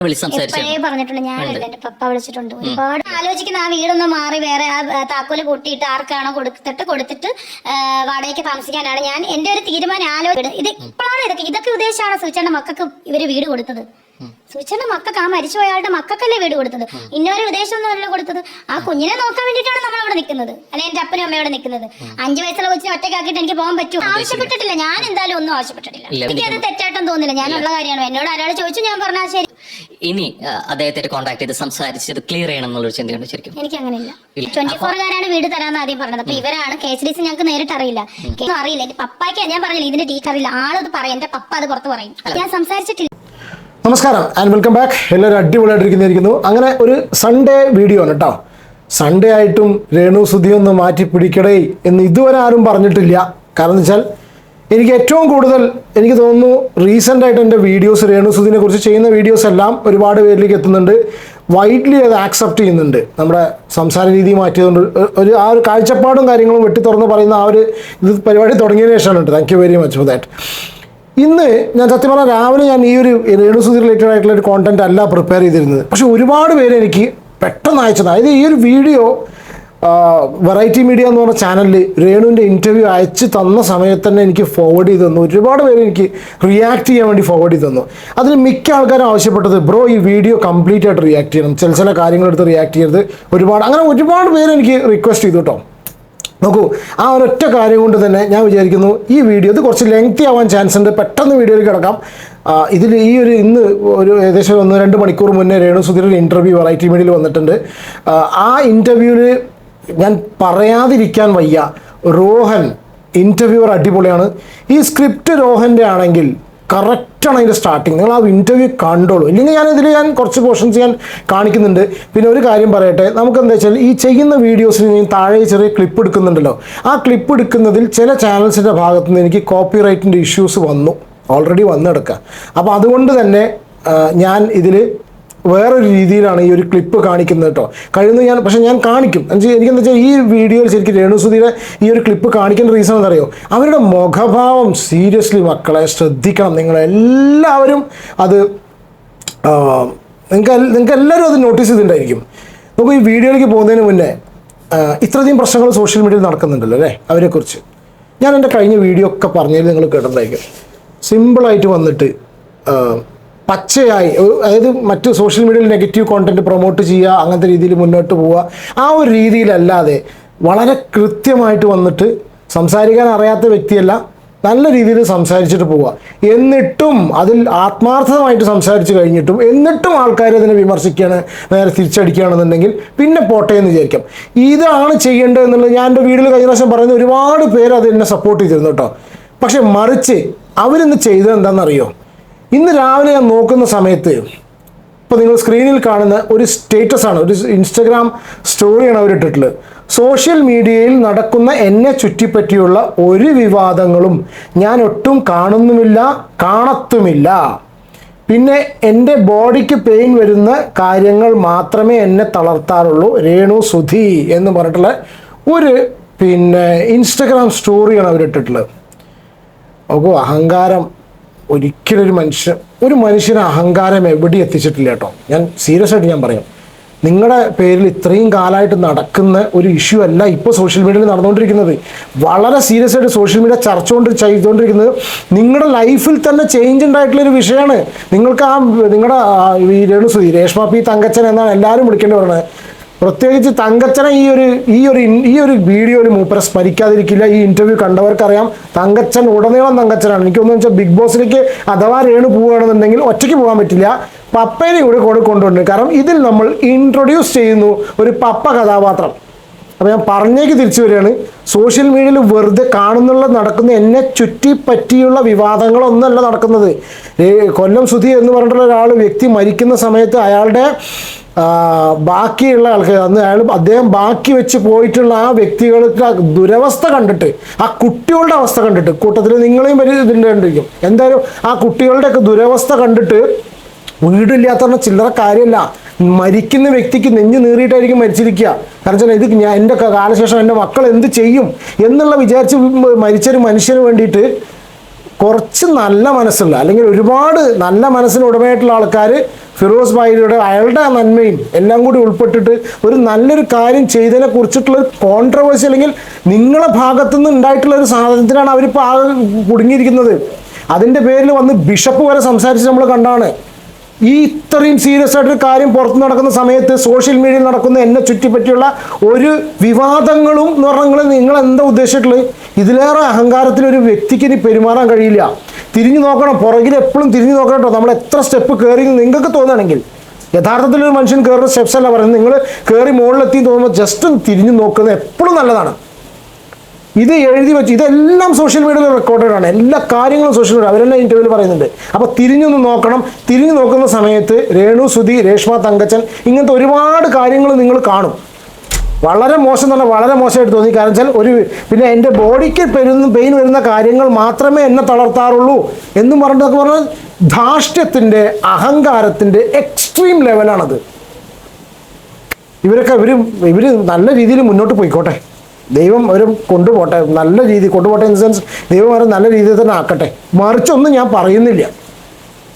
എപ്പോഴേ പറഞ്ഞിട്ടുണ്ട്. ഞാനല്ല, എന്റെ പപ്പ വിളിച്ചിട്ടുണ്ട്. ഒരുപാട് ആലോചിക്കുന്ന ആ വീടൊന്ന് മാറി വേറെ ആ താക്കോല് പൊട്ടിയിട്ട് ആർക്കാണോ കൊടുത്തിട്ട് വാടകയ്ക്ക് താമസിക്കാനാണ് ഞാൻ എന്റെ ഒരു തീരുമാനം ആലോചിച്ചത്. ഇത് ഇപ്പോഴാണ് ഇതൊക്കെ ഉദ്ദേശിച്ചാണ് സൂചിച്ചേണ്ട മക്കൾക്ക് ഇവര് വീട് കൊടുത്തത്. സൂചിച്ചേണ്ട മക്കൾക്ക്, ആ മരിച്ചുപോയാളുടെ മക്കൾക്കല്ലേ വീട് കൊടുത്തത്. ഇന്നൊരു ഉദ്ദേശമൊന്നുമല്ല കൊടുത്തത്. ആ കുഞ്ഞിനെ നോക്കാൻ വേണ്ടിയിട്ടാണ് നമ്മളവിടെ നിൽക്കുന്നത്, അല്ലെങ്കിൽ എന്റെ അപ്പനും അമ്മയോടെ നിൽക്കുന്നത്. 5 വയസ്സുള്ള കൊച്ചിനെ ഒറ്റയ്ക്കാക്കിയിട്ട് എനിക്ക് പോകാൻ പറ്റും? ആവശ്യപ്പെട്ടിട്ടില്ല. ഞാൻ എന്തായാലും ഒന്നും ആവശ്യപ്പെട്ടിട്ടില്ല. എനിക്കത് തെറ്റായിട്ടും തോന്നില്ല. ഞാനുള്ള കാര്യമാണ്. എന്നോട് ഒരാൾ ചോദിച്ചു, ഞാൻ പറഞ്ഞാൽ ശരി. ഇനി അദ്ദേഹത്തെ കോൺടാക്ട് ചെയ്ത് സംസാരിച്ചത് ക്ലിയർ ചെയ്യണം എന്നുള്ളൊരു ചിന്തയുണ്ട് ശരിക്കും? എനിക്ക് അങ്ങനെയില്ല. 24കാരാണ് വീട് തരാന്ന് ആദ്യം പറഞ്ഞത്. അപ്പൊ ഇവരാണ് KHDC. ഞങ്ങൾക്ക് നേരിട്ട് അറിയില്ല, അറിയില്ല. എന്റെ പപ്പായ്ക്ക് ഞാൻ പറഞ്ഞില്ല ഇതിന്റെ ഡീറ്റെയിൽ അറിയില്ല. ആളത് പറയും, എന്റെ പപ്പ അത് പുറത്ത് പറയും. ഞാൻ സംസാരിച്ചിട്ടില്ല. നമസ്കാരം ആൻഡ് വെൽക്കം ബാക്ക്. എല്ലാവരും അടിപൊളിയായിട്ടിരിക്കുന്നു. അങ്ങനെ ഒരു സൺഡേ വീഡിയോ ആണ് കേട്ടോ. സൺഡേ ആയിട്ടും രേണു സുധി ഒന്ന് മാറ്റി പിടിക്കടേ എന്ന് ഇതുവരെ ആരും പറഞ്ഞിട്ടില്ല. കാരണം എന്ന് വെച്ചാൽ എനിക്ക് ഏറ്റവും കൂടുതൽ എനിക്ക് തോന്നുന്നു റീസെൻ്റ് ആയിട്ട് എൻ്റെ വീഡിയോസ്, രേണു സുധിനെ കുറിച്ച് ചെയ്യുന്ന വീഡിയോസ് എല്ലാം ഒരുപാട് പേരിലേക്ക് എത്തുന്നുണ്ട്. വൈഡ്ലി അത് ആക്സെപ്റ്റ് ചെയ്യുന്നുണ്ട്. നമ്മുടെ സംസാര രീതി മാറ്റിയതുകൊണ്ട് ആ ഒരു കാഴ്ചപ്പാടും കാര്യങ്ങളും വെട്ടി തുറന്ന് പറയുന്ന ആ ഒരു ഇത് പരിപാടി തുടങ്ങിയതിന് ശേഷമാണ്. Thank you very much for that. ഇന്ന് ഞാൻ സത്യം പറഞ്ഞാൽ രാവിലെ ഞാൻ ഈ ഒരു രേണു സുധി റിലേറ്റഡ് ആയിട്ടുള്ള ഒരു കോണ്ടന്റ് അല്ല പ്രിപ്പയർ ചെയ്തിരുന്നത്. പക്ഷെ ഒരുപാട് പേര് എനിക്ക് പെട്ടെന്ന് അയച്ചത്, അതായത് ഈ ഒരു വീഡിയോ വെറൈറ്റി മീഡിയ എന്ന് പറഞ്ഞ ചാനലിൽ രേണുവിൻ്റെ ഇൻ്റർവ്യൂ അയച്ച് തന്ന സമയത്ത് തന്നെ എനിക്ക് ഫോർവേഡ് ചെയ്ത് തന്നു. ഒരുപാട് പേര് എനിക്ക് റിയാക്ട് ചെയ്യാൻ വേണ്ടി ഫോർവേഡ് ചെയ്ത് തന്നു. അതിൽ മിക്ക ആൾക്കാരും ആവശ്യപ്പെട്ടത്, ബ്രോ ഈ വീഡിയോ കംപ്ലീറ്റ് ആയിട്ട് റിയാക്ട് ചെയ്യണം, ചില കാര്യങ്ങളെടുത്ത് റിയാക്ട് ചെയ്യരുത്. ഒരുപാട് പേര് എനിക്ക് റിക്വസ്റ്റ് ചെയ്തു കേട്ടോ. നോക്കൂ, ആ ഒരൊറ്റ കാര്യം കൊണ്ട് തന്നെ ഞാൻ വിചാരിക്കുന്നു ഈ വീഡിയോ ഇത് കുറച്ച് ലെങ്തി ആവാൻ ചാൻസ് ഉണ്ട്. പെട്ടെന്ന് വീഡിയോയിൽ കിടക്കാം. ഇതിൽ ഇന്ന് ഒരു ഏകദേശം 1-2 മണിക്കൂർ മുന്നേ രേണു സുധിയുടെ ഒരു ഇൻ്റർവ്യൂ വെറൈറ്റി മീഡിയയിൽ വന്നിട്ടുണ്ട്. ആ ഇൻ്റർവ്യൂവിൽ ഞാൻ പറയാതിരിക്കാൻ വയ്യ, റോഹൻ ഇൻ്റർവ്യൂവർ അടിപൊളിയാണ്. ഈ സ്ക്രിപ്റ്റ് റോഹൻ്റെ ആണെങ്കിൽ കറക്റ്റാണ് അതിൻ്റെ സ്റ്റാർട്ടിങ്. നിങ്ങൾ ആ ഇൻ്റർവ്യൂ കണ്ടോളൂ. ഇല്ലെങ്കിൽ ഞാൻ കുറച്ച് പോർഷൻസ് ഞാൻ കാണിക്കുന്നുണ്ട്. പിന്നെ ഒരു കാര്യം പറയട്ടെ, നമുക്ക് എന്താ വെച്ചാൽ ഈ ചെയ്യുന്ന വീഡിയോസിൽ ഞാൻ താഴെ ചെറിയ ക്ലിപ്പ് എടുക്കുന്നുണ്ടല്ലോ, ആ ക്ലിപ്പ് എടുക്കുന്നതിൽ ചില ചാനൽസിൻ്റെ ഭാഗത്തു നിന്ന് എനിക്ക് കോപ്പിറൈറ്റിൻ്റെ ഇഷ്യൂസ് ഓൾറെഡി വന്നെടുക്കുക. അപ്പോൾ അതുകൊണ്ട് തന്നെ ഞാൻ ഇതിൽ വേറൊരു രീതിയിലാണ് ഈ ഒരു ക്ലിപ്പ് കാണിക്കുന്നത് കേട്ടോ. പക്ഷേ ഞാൻ കാണിക്കും. എനിക്കെന്താ വെച്ചാൽ ഈ വീഡിയോയിൽ ശരിക്കും രേണു സുധിയുടെ ഈ ഒരു ക്ലിപ്പ് കാണിക്കേണ്ട റീസൺ എന്താ, അവരുടെ മുഖഭാവം സീരിയസ്ലി മക്കളെ ശ്രദ്ധിക്കണം. നിങ്ങളെല്ലാവരും അത് നിങ്ങൾക്ക് എല്ലാവരും അത് നോട്ടീസ് ചെയ്തിട്ടുണ്ടായിരിക്കും. നമുക്ക് ഈ വീഡിയോയിലേക്ക് പോകുന്നതിന് മുന്നേ ഇത്രയധികം പ്രശ്നങ്ങൾ സോഷ്യൽ മീഡിയയിൽ നടക്കുന്നുണ്ടല്ലോ അല്ലേ, അവരെക്കുറിച്ച് ഞാൻ എൻ്റെ കഴിഞ്ഞ വീഡിയോ ഒക്കെ പറഞ്ഞതിൽ നിങ്ങൾ കേട്ടിട്ടുണ്ടായിരിക്കും. സിമ്പിളായിട്ട് വന്നിട്ട് പച്ചയായി, അതായത് മറ്റ് സോഷ്യൽ മീഡിയയിൽ നെഗറ്റീവ് കോണ്ടന്റ് പ്രൊമോട്ട് ചെയ്യുക, അങ്ങനത്തെ രീതിയിൽ മുന്നോട്ട് പോവുക, ആ ഒരു രീതിയിലല്ലാതെ വളരെ കൃത്യമായിട്ട് വന്നിട്ട് സംസാരിക്കാൻ അറിയാത്ത വ്യക്തിയല്ല, നല്ല രീതിയിൽ സംസാരിച്ചിട്ട് പോവുക. എന്നിട്ടും അതിൽ ആത്മാർത്ഥമായിട്ട് സംസാരിച്ച് കഴിഞ്ഞിട്ടും എന്നിട്ടും ആൾക്കാർ അതിനെ വിമർശിക്കുകയാണ്, നേരെ തിരിച്ചടിക്കുകയാണെന്നുണ്ടെങ്കിൽ പിന്നെ പോട്ടെ എന്ന് വിചാരിക്കാം. ഇതാണ് ചെയ്യേണ്ടത് എന്നുള്ളത് ഞാൻ എൻ്റെ വീഡിയോയിൽ കഴിഞ്ഞ പ്രാവശ്യം പറയുന്ന ഒരുപാട് പേര് അത് എന്നെ സപ്പോർട്ട് ചെയ്തിരുന്നു കേട്ടോ. പക്ഷെ മറിച്ച് അവരിന്ന് ചെയ്തത് എന്താണെന്നറിയോ? ഇന്ന് രാവിലെ ഞാൻ നോക്കുന്ന സമയത്ത് ഇപ്പോൾ നിങ്ങൾ സ്ക്രീനിൽ കാണുന്ന ഒരു സ്റ്റേറ്റസാണ്, ഒരു ഇൻസ്റ്റഗ്രാം സ്റ്റോറിയാണ് അവരിട്ടിട്ടുള്ളത്. സോഷ്യൽ മീഡിയയിൽ നടക്കുന്ന എന്നെ ചുറ്റിപ്പറ്റിയുള്ള ഒരു വിവാദങ്ങളും ഞാൻ ഒട്ടും കാണത്തുമില്ല. പിന്നെ എൻ്റെ ബോഡിക്ക് പെയിൻ വരുന്ന കാര്യങ്ങൾ മാത്രമേ എന്നെ തളർത്താറുള്ളൂ. രേണു സുധി എന്ന് പറഞ്ഞിട്ടുള്ള ഒരു ഇൻസ്റ്റഗ്രാം സ്റ്റോറിയാണ് അവരിട്ടിട്ടുള്ളത്. നോക്കൂ, അഹങ്കാരം ഒരിക്കലും ഒരു മനുഷ്യന് അഹങ്കാരം എവിടെ എത്തിച്ചിട്ടില്ല കേട്ടോ. ഞാൻ സീരിയസ് ആയിട്ട് ഞാൻ പറയാം, നിങ്ങളുടെ പേരിൽ ഇത്രയും കാലമായിട്ട് നടക്കുന്ന ഒരു ഇഷ്യൂ അല്ല ഇപ്പോൾ സോഷ്യൽ മീഡിയയിൽ നടന്നുകൊണ്ടിരിക്കുന്നത്. വളരെ സീരിയസ് ആയിട്ട് സോഷ്യൽ മീഡിയ ചെയ്തുകൊണ്ടിരിക്കുന്നത് നിങ്ങളുടെ ലൈഫിൽ തന്നെ ചേഞ്ച് ഉണ്ടായിട്ടുള്ളൊരു വിഷയമാണ്. നിങ്ങളുടെ ഈ രേണു സുധി, രേഷ്മ പി തങ്കച്ചൻ എന്നാണ് എല്ലാവരും വിളിക്കേണ്ടി പറയുന്നത്. പ്രത്യേകിച്ച് തങ്കച്ചനെ ഈ ഒരു വീഡിയോയിൽ മൂപ്പരെ സ്മരിക്കാതിരിക്കില്ല. ഈ ഇൻ്റർവ്യൂ കണ്ടവർക്കറിയാം, തങ്കച്ചൻ ഉടനീളം തങ്കച്ചനാണ്. എനിക്കൊന്നും വെച്ചാൽ ബിഗ് ബോസിലേക്ക് അഥവാ രേണു പോവുകയാണെന്നുണ്ടെങ്കിൽ ഒറ്റയ്ക്ക് പോകാൻ പറ്റില്ല, പപ്പേനെ കൂടെ കൊണ്ടുപോകുന്നുണ്ട്. കാരണം ഇതിൽ നമ്മൾ ഇൻട്രൊഡ്യൂസ് ചെയ്യുന്നു ഒരു പപ്പ കഥാപാത്രം. അപ്പോൾ ഞാൻ പറഞ്ഞേക്ക് തിരിച്ചു വരികയാണ്, സോഷ്യൽ മീഡിയയിൽ വെറുതെ നടക്കുന്ന എന്നെ ചുറ്റിപ്പറ്റിയുള്ള വിവാദങ്ങളൊന്നുമല്ല നടക്കുന്നത്. കൊല്ലം സുധി എന്ന് പറഞ്ഞിട്ടുള്ള വ്യക്തി മരിക്കുന്ന സമയത്ത് അയാളുടെ ബാക്കിയുള്ള ആൾക്കാർ അദ്ദേഹം ബാക്കി വെച്ച് പോയിട്ടുള്ള ആ വ്യക്തികൾക്ക് ദുരവസ്ഥ കണ്ടിട്ട്, ആ കുട്ടികളുടെ അവസ്ഥ കണ്ടിട്ട്, കൂട്ടത്തിൽ നിങ്ങളെയും ഇതിൻ്റെ കണ്ടിരിക്കും, എന്തായാലും ആ കുട്ടികളുടെയൊക്കെ ദുരവസ്ഥ കണ്ടിട്ട് വീടില്ലാത്ത ചില്ലറ കാര്യമല്ല. മരിക്കുന്ന വ്യക്തിക്ക് നെഞ്ഞു നീറിയിട്ടായിരിക്കും മരിച്ചിരിക്കുക. കാരണം ഇത് എൻ്റെ കാലശേഷം എൻ്റെ മക്കൾ എന്ത് ചെയ്യും എന്നുള്ള വിചാരിച്ച് മരിച്ചൊരു മനുഷ്യന് വേണ്ടിയിട്ട് കുറച്ച് നല്ല മനസ്സുള്ള അല്ലെങ്കിൽ ഒരുപാട് നല്ല മനസ്സിന് ഉടമയായിട്ടുള്ള ആൾക്കാർ ഫിറോസ് ഭായിയുടെ അയാളുടെ നന്മയും എല്ലാം കൂടി ഉൾപ്പെട്ടിട്ട് ഒരു നല്ലൊരു കാര്യം ചെയ്തതിനെ കുറിച്ചിട്ടുള്ള കോൺട്രവേഴ്സി അല്ലെങ്കിൽ നിങ്ങളെ ഭാഗത്തുനിന്ന് ഉണ്ടായിട്ടുള്ള ഒരു സാധനത്തിനാണ് അവരിപ്പോൾ കുടുങ്ങിയിരിക്കുന്നത്. അതിൻ്റെ പേരിൽ വന്ന് ബിഷപ്പ് വരെ സംസാരിച്ച് നമ്മൾ കണ്ടാണ്. ഈ ഇത്രയും സീരിയസ് ആയിട്ടൊരു കാര്യം പുറത്ത് നടക്കുന്ന സമയത്ത് സോഷ്യൽ മീഡിയയിൽ നടക്കുന്ന എന്നെ ചുറ്റിപ്പറ്റിയുള്ള ഒരു വിവാദങ്ങളും എന്ന് പറഞ്ഞാൽ നിങ്ങൾ എന്താ ഉദ്ദേശിച്ചിട്ടുള്ളത്? ഇതിലേറെ അഹങ്കാരത്തിൽ ഒരു വ്യക്തിക്ക് ഇനി പെരുമാറാൻ കഴിയില്ല. തിരിഞ്ഞു നോക്കണം, പുറകിൽ എപ്പോഴും തിരിഞ്ഞു നോക്കണം കേട്ടോ. നമ്മൾ എത്ര സ്റ്റെപ്പ് കയറി നിങ്ങൾക്ക് തോന്നുകയാണെങ്കിൽ, യഥാർത്ഥത്തിൽ ഒരു മനുഷ്യൻ കയറുന്ന സ്റ്റെപ്സ് അല്ല പറയുന്നത്. നിങ്ങൾ കയറി മുകളിലെത്തി തോന്നുമ്പോൾ ജസ്റ്റ് തിരിഞ്ഞു നോക്കുന്നത് എപ്പോഴും നല്ലതാണ്. ഇത് എഴുതി വെച്ച് ഇതെല്ലാം സോഷ്യൽ മീഡിയയിൽ റെക്കോർഡഡ് ആണ്. എല്ലാ കാര്യങ്ങളും സോഷ്യൽ മീഡിയ അവരെല്ലാം ഇന്റർവ്യൂവിൽ പറയുന്നുണ്ട്. അപ്പോൾ തിരിഞ്ഞൊന്ന് നോക്കണം. തിരിഞ്ഞു നോക്കുന്ന സമയത്ത് രേണു സുധി, രേഷ്മ തങ്കച്ചൻ ഇങ്ങനത്തെ ഒരുപാട് കാര്യങ്ങൾ നിങ്ങൾ കാണും. വളരെ മോശം തന്നെ, വളരെ മോശമായിട്ട് തോന്നി. കാരണം വെച്ചാൽ പിന്നെ എൻ്റെ ബോഡിക്ക് പെയിൻ വരുന്ന കാര്യങ്ങൾ മാത്രമേ എന്നെ തളർത്താറുള്ളൂ എന്നും പറഞ്ഞാൽ ധാർഷ്ട്യത്തിൻ്റെ, അഹങ്കാരത്തിൻ്റെ എക്സ്ട്രീം ലെവലാണത്. ഇവർ നല്ല രീതിയിൽ മുന്നോട്ട് പോയിക്കോട്ടെ. ദൈവം അവരെ കൊണ്ടുപോട്ടെ, നല്ല രീതി കൊണ്ടുപോട്ടെ. ഇൻ സെൻസ് ദൈവം അവരെ നല്ല രീതിയിൽ തന്നെ ആക്കട്ടെ. മറിച്ചൊന്നും ഞാൻ പറയുന്നില്ല,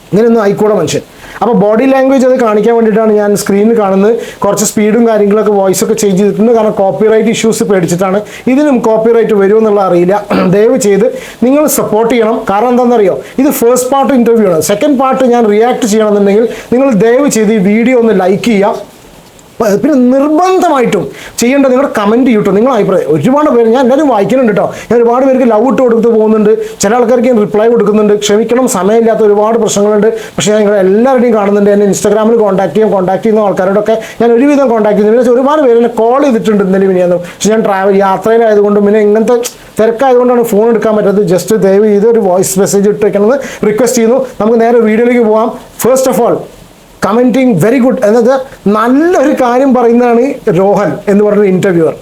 ഇങ്ങനെയൊന്നും ആയിക്കൂടെ മനുഷ്യൻ. അപ്പോൾ ബോഡി ലാംഗ്വേജ് അത് കാണിക്കാൻ വേണ്ടിയിട്ടാണ് ഞാൻ സ്ക്രീനിൽ കാണുന്നത്. കുറച്ച് സ്പീഡും കാര്യങ്ങളൊക്കെ വോയിസൊക്കെ ചേഞ്ച് ചെയ്തിട്ടുണ്ട്. കാരണം കോപ്പിറൈറ്റ് ഇഷ്യൂസ് പേടിച്ചിട്ടാണ്. ഇതിനും കോപ്പിറൈറ്റ് വരുമെന്നുള്ള അറിയില്ല. ദയവ് ചെയ്ത് നിങ്ങൾ സപ്പോർട്ട് ചെയ്യണം. കാരണം എന്താണെന്നറിയോ, ഇത് ഫസ്റ്റ് പാർട്ട് ഇൻ്റർവ്യൂ ആണ്. സെക്കൻഡ് പാർട്ട് ഞാൻ റിയാക്ട് ചെയ്യണമെന്നുണ്ടെങ്കിൽ നിങ്ങൾ ദയവ് ചെയ്ത് ഈ വീഡിയോ ഒന്ന് ലൈക്ക് ചെയ്യുക. പിന്നെ നിർബന്ധമായിട്ടും ചെയ്യേണ്ടത് നിങ്ങളുടെ കമൻറ്റ് ചെയ്യട്ടോ, നിങ്ങളുടെ അഭിപ്രായം. ഒരുപാട് പേര് ഞാൻ എല്ലാവരും വായിക്കുന്നുണ്ട് കേട്ടോ. ഞാൻ ഒരുപാട് പേർക്ക് ലവ് ഇട്ട് കൊടുത്ത് പോകുന്നുണ്ട്. ചില ആൾക്കാർക്ക് ഞാൻ റിപ്ലൈ കൊടുക്കുന്നുണ്ട്. ക്ഷമിക്കണം, സമയമില്ലാത്ത ഒരുപാട് പ്രശ്നങ്ങളുണ്ട്. പക്ഷേ ഞാൻ നിങ്ങളെ എല്ലാവരുടെയും കാണുന്നുണ്ട്. എന്നെ ഇൻസ്റ്റാഗ്രാമിൽ കോൺടാക്ട് ചെയ്യുന്ന ആൾക്കാരോടൊക്കെ ഞാൻ ഒരുവിധം കോൺടാക്ട് ചെയ്യുന്നുണ്ട്. ഒരുപാട് പേര് എന്നെ കോൾ ചെയ്തിട്ടുണ്ട് ഇന്നലെ മിനിയാന്ന്. പക്ഷേ ഞാൻ യാത്രയിലായതുകൊണ്ടും പിന്നെ ഇങ്ങനത്തെ തിരക്കായതുകൊണ്ടാണ് ഫോൺ എടുക്കാൻ പറ്റാത്തത്. ജസ്റ്റ് ദയവ് ചെയ്ത് ഒരു വോയിസ് മെസ്സേജ് ഇട്ടേക്കണമെന്ന് റിക്വസ്റ്റ് ചെയ്യുന്നു. നമുക്ക് നേരെ വീഡിയോയിലേക്ക് പോകാം. First of all commenting very good എന്നത് നല്ലൊരു കാര്യം പറയുന്നതാണ് രോഹൻ എന്ന് പറഞ്ഞൊരു ഇൻ്റർവ്യൂവർ.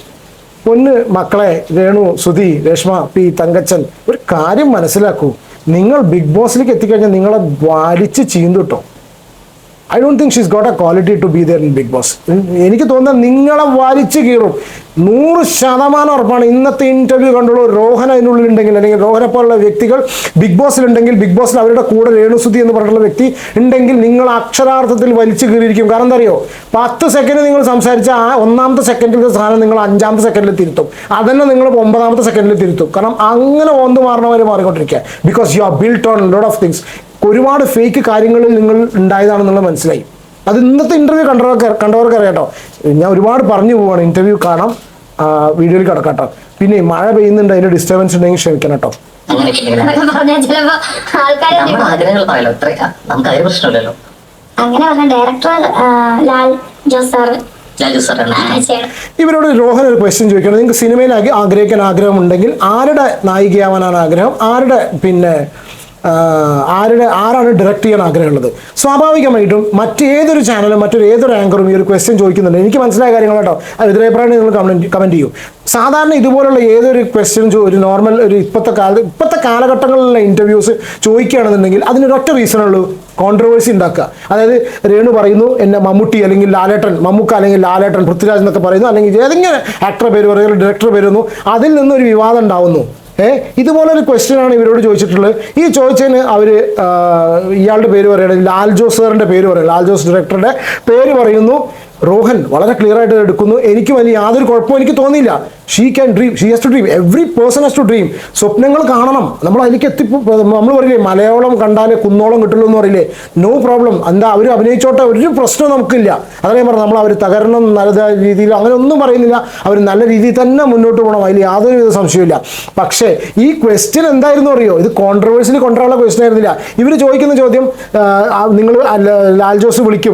പൊന്ന് മക്കളെ, രേണു സുധി, രേഷ്മ പി തങ്കച്ചൻ, ഒരു കാര്യം മനസ്സിലാക്കൂ. നിങ്ങൾ ബിഗ് ബോസിലേക്ക് എത്തിക്കഴിഞ്ഞാൽ നിങ്ങളെ വലിച്ച് ചീന്തുട്ടോ. I don't think she's got a quality to be there in Bigg Boss. എനിക്ക് തോന്നുന്നത് നിങ്ങളെ വലിച്ചു കീറും. 100% ഉറപ്പാണ്. ഇന്നത്തെ ഇൻ്റർവ്യൂ കണ്ടുള്ളൂ രോഹൻ അതിനുള്ളിലുണ്ടെങ്കിൽ, അല്ലെങ്കിൽ രോഹനെ പോലുള്ള വ്യക്തികൾ ബിഗ് ബോസിലുണ്ടെങ്കിൽ, ബിഗ് ബോസിൽ അവരുടെ കൂടെ രേണുസുധി എന്ന് പറഞ്ഞിട്ടുള്ള വ്യക്തി ഉണ്ടെങ്കിൽ നിങ്ങൾ അക്ഷരാർത്ഥത്തിൽ വലിച്ചു കീറിയിരിക്കും. കാരണം എന്താ അറിയോ, 10 സെക്കൻഡ് നിങ്ങൾ സംസാരിച്ച ആ 1ാമത്തെ സെക്കൻഡിലെ സാധനം നിങ്ങൾ 5ാമത്തെ സെക്കൻഡിൽ തിരുത്തും. അതന്നെ നിങ്ങൾ 9ാമത്തെ സെക്കൻഡിൽ തിരുത്തും. കാരണം അങ്ങനെ ഓന്ത് മാറണവരെ മാറിക്കൊണ്ടിരിക്കുക. Because you are built on lot of things. ഒരുപാട് ഫേക്ക് കാര്യങ്ങളിൽ നിങ്ങൾ ഉണ്ടായതാണെന്നുള്ളത് മനസ്സിലായി. അത് ഇന്നത്തെ ഇന്റർവ്യൂ കണ്ടവർക്ക് അറിയാട്ടോ. ഞാൻ ഒരുപാട് പറഞ്ഞു പോവാണ്. ഇന്റർവ്യൂ കാണാം, വീഡിയോയിൽ കിടക്കാട്ടോ. പിന്നെ മഴ പെയ്യുന്നുണ്ട്, അതിന്റെ ഡിസ്റ്റർബൻസ് ഉണ്ടെങ്കിൽ ക്ഷമിക്കണം കേട്ടോ. അങ്ങനെ പറഞ്ഞ ഡയറക്ടർ ലാൽ ജോസ് സാറ് ഇവരോട് രോഹൻ ഒരു ക്വസ്റ്റ്യൻ ചോദിക്കണം. നിങ്ങൾക്ക് സിനിമയിൽ ആഗ്രഹിക്കാൻ ആഗ്രഹമുണ്ടെങ്കിൽ ആരുടെ നായികയാവാനാണ് ആഗ്രഹം, ആരാണ് ഡയറക്റ്റ് ചെയ്യാൻ ആഗ്രഹമുള്ളത്? സ്വാഭാവികമായിട്ടും മറ്റേതൊരു ചാനലും ഏതൊരു ആങ്കറും ഈ ഒരു ക്വസ്റ്റ്യൻ ചോദിക്കുന്നുണ്ട്. എനിക്ക് മനസ്സിലായ കാര്യങ്ങൾ കേട്ടോ. എതിരഭിപ്രായം നിങ്ങൾ കമൻറ്റ് ചെയ്യൂ. സാധാരണ ഇതുപോലുള്ള ഏതൊരു ക്വസ്റ്റ്യൻ ഒരു നോർമൽ ഒരു ഇപ്പോഴത്തെ കാലഘട്ടങ്ങളിലുള്ള ഇൻ്റർവ്യൂസ് ചോദിക്കുകയാണെന്നുണ്ടെങ്കിൽ അതിനൊരൊറ്റ റീസണുള്ളൂ, കോൺട്രവേഴ്സി ഉണ്ടാക്കുക. അതായത് രേണു പറയുന്നു എന്നെ മമ്മൂട്ടി അല്ലെങ്കിൽ ലാലേട്ടൻ, മമ്മൂക്ക അല്ലെങ്കിൽ ലാലേട്ടൻ, പൃഥ്വിരാജ് എന്നൊക്കെ പറയുന്നു, അല്ലെങ്കിൽ ഏതെങ്കിലും ആക്ടർ പേര് പറയുന്നു, ഡയറക്ടർ പേരുന്നു, അതിൽ നിന്നൊരു വിവാദം ഉണ്ടാവുന്നു. ഇതുപോലൊരു ക്വസ്റ്റ്യനാണ് ഇവരോട് ചോദിച്ചിട്ടുള്ളത്. ഈ ചോദിച്ചതിന് അവർ ഇയാളുടെ പേര് പറയുന്നത് ലാൽ ജോസ് സാറിൻ്റെ പേര് പറയും, ലാൽ ജോസ് ഡയറക്ടറുടെ പേര് പറയുന്നു. രോഹൻ വളരെ ക്ലിയർ ആയിട്ട് എടുക്കുന്നു. എനിക്ക് വലിയ യാതൊരു കുഴപ്പവും എനിക്ക് തോന്നിയില്ല. She can dream, she has to dream, every person has to dream. സ്വപ്നങ്ങൾ കാണണം. നമ്മൾ അതിലേക്ക് നമ്മൾ പറയില്ലേ മലയാളം കണ്ടാലേ കുന്നോളം കിട്ടുള്ളൂ എന്ന് പറയില്ലേ. No problem. എന്താ അവർ അഭിനയിച്ചോട്ടെ, ഒരു പ്രശ്നവും നമുക്കില്ല. അതേ പറഞ്ഞു നമ്മൾ അവർ തകരണം നല്ല രീതിയിൽ അങ്ങനെ ഒന്നും പറയുന്നില്ല. അവർ നല്ല രീതിയിൽ തന്നെ മുന്നോട്ട് പോകണം, അതിൽ യാതൊരു വിധ സംശയമില്ല. പക്ഷേ ഈ ക്വസ്റ്റ്യൻ എന്തായിരുന്നു അറിയോ, ഇത് കോൺട്രവേഴ്സിയിൽ കൊണ്ടുവരാനുള്ള ക്വസ്റ്റ്യൻ ആയിരുന്നില്ല. ഇവർ ചോദിക്കുന്ന ചോദ്യം നിങ്ങൾ ലാൽ ജോസ് വിളിക്കും,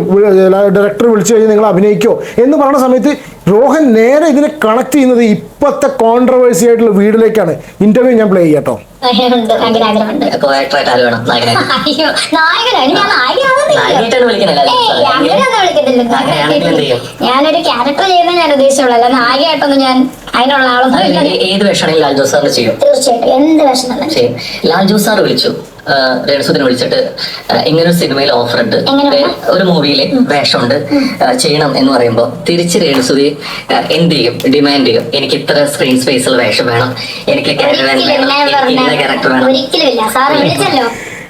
ഡയറക്ടർ വിളിച്ചു കഴിഞ്ഞാൽ നിങ്ങൾ അഭിനയിക്കോ എന്ന് പറയുന്ന സമയത്ത് രോഹൻ നേരെ ഇതിനെ കണക്ട് ചെയ്യുന്നത് ഇപ്പോഴത്തെ കോൺട്രവേഴ്സി ആയിട്ടുള്ള വീഡിയോയിലേക്കാണ്. ഇന്റർവ്യൂ ഞാൻ പ്ലേ ചെയ്യാട്ടോ. ഞാനൊരു ക്യാരക്ടർ ചെയ്യുന്ന ഞാൻ ഉദ്ദേശിച്ചുള്ളൂ, അല്ല നായികയായിട്ടൊന്നും ഞാൻ അതിനുള്ള ആളൊന്നും. ഏത് വേഷമാണെങ്കിൽ ലാൽ ജോസ് സാറിന് ചെയ്യും. തീർച്ചയായിട്ടും എന്ത് വേഷം ലാൽ ജോസ് സാർ വിളിച്ചു, രേണുസുദിനെ വിളിച്ചിട്ട് ഇങ്ങനൊരു സിനിമയിൽ ഓഫർ ഉണ്ട്, ഒരു മൂവിയിലെ വേഷമുണ്ട്, ചെയ്യണം എന്ന് പറയുമ്പോൾ തിരിച്ച് രേണുസുതി എന്ത് ചെയ്യും? ഡിമാൻഡ് ചെയ്യും, എനിക്ക് ഇത്ര സ്ക്രീൻ സ്പേസുള്ള വേഷം വേണം, എനിക്ക് ക്യാരക്ടർ വേണം.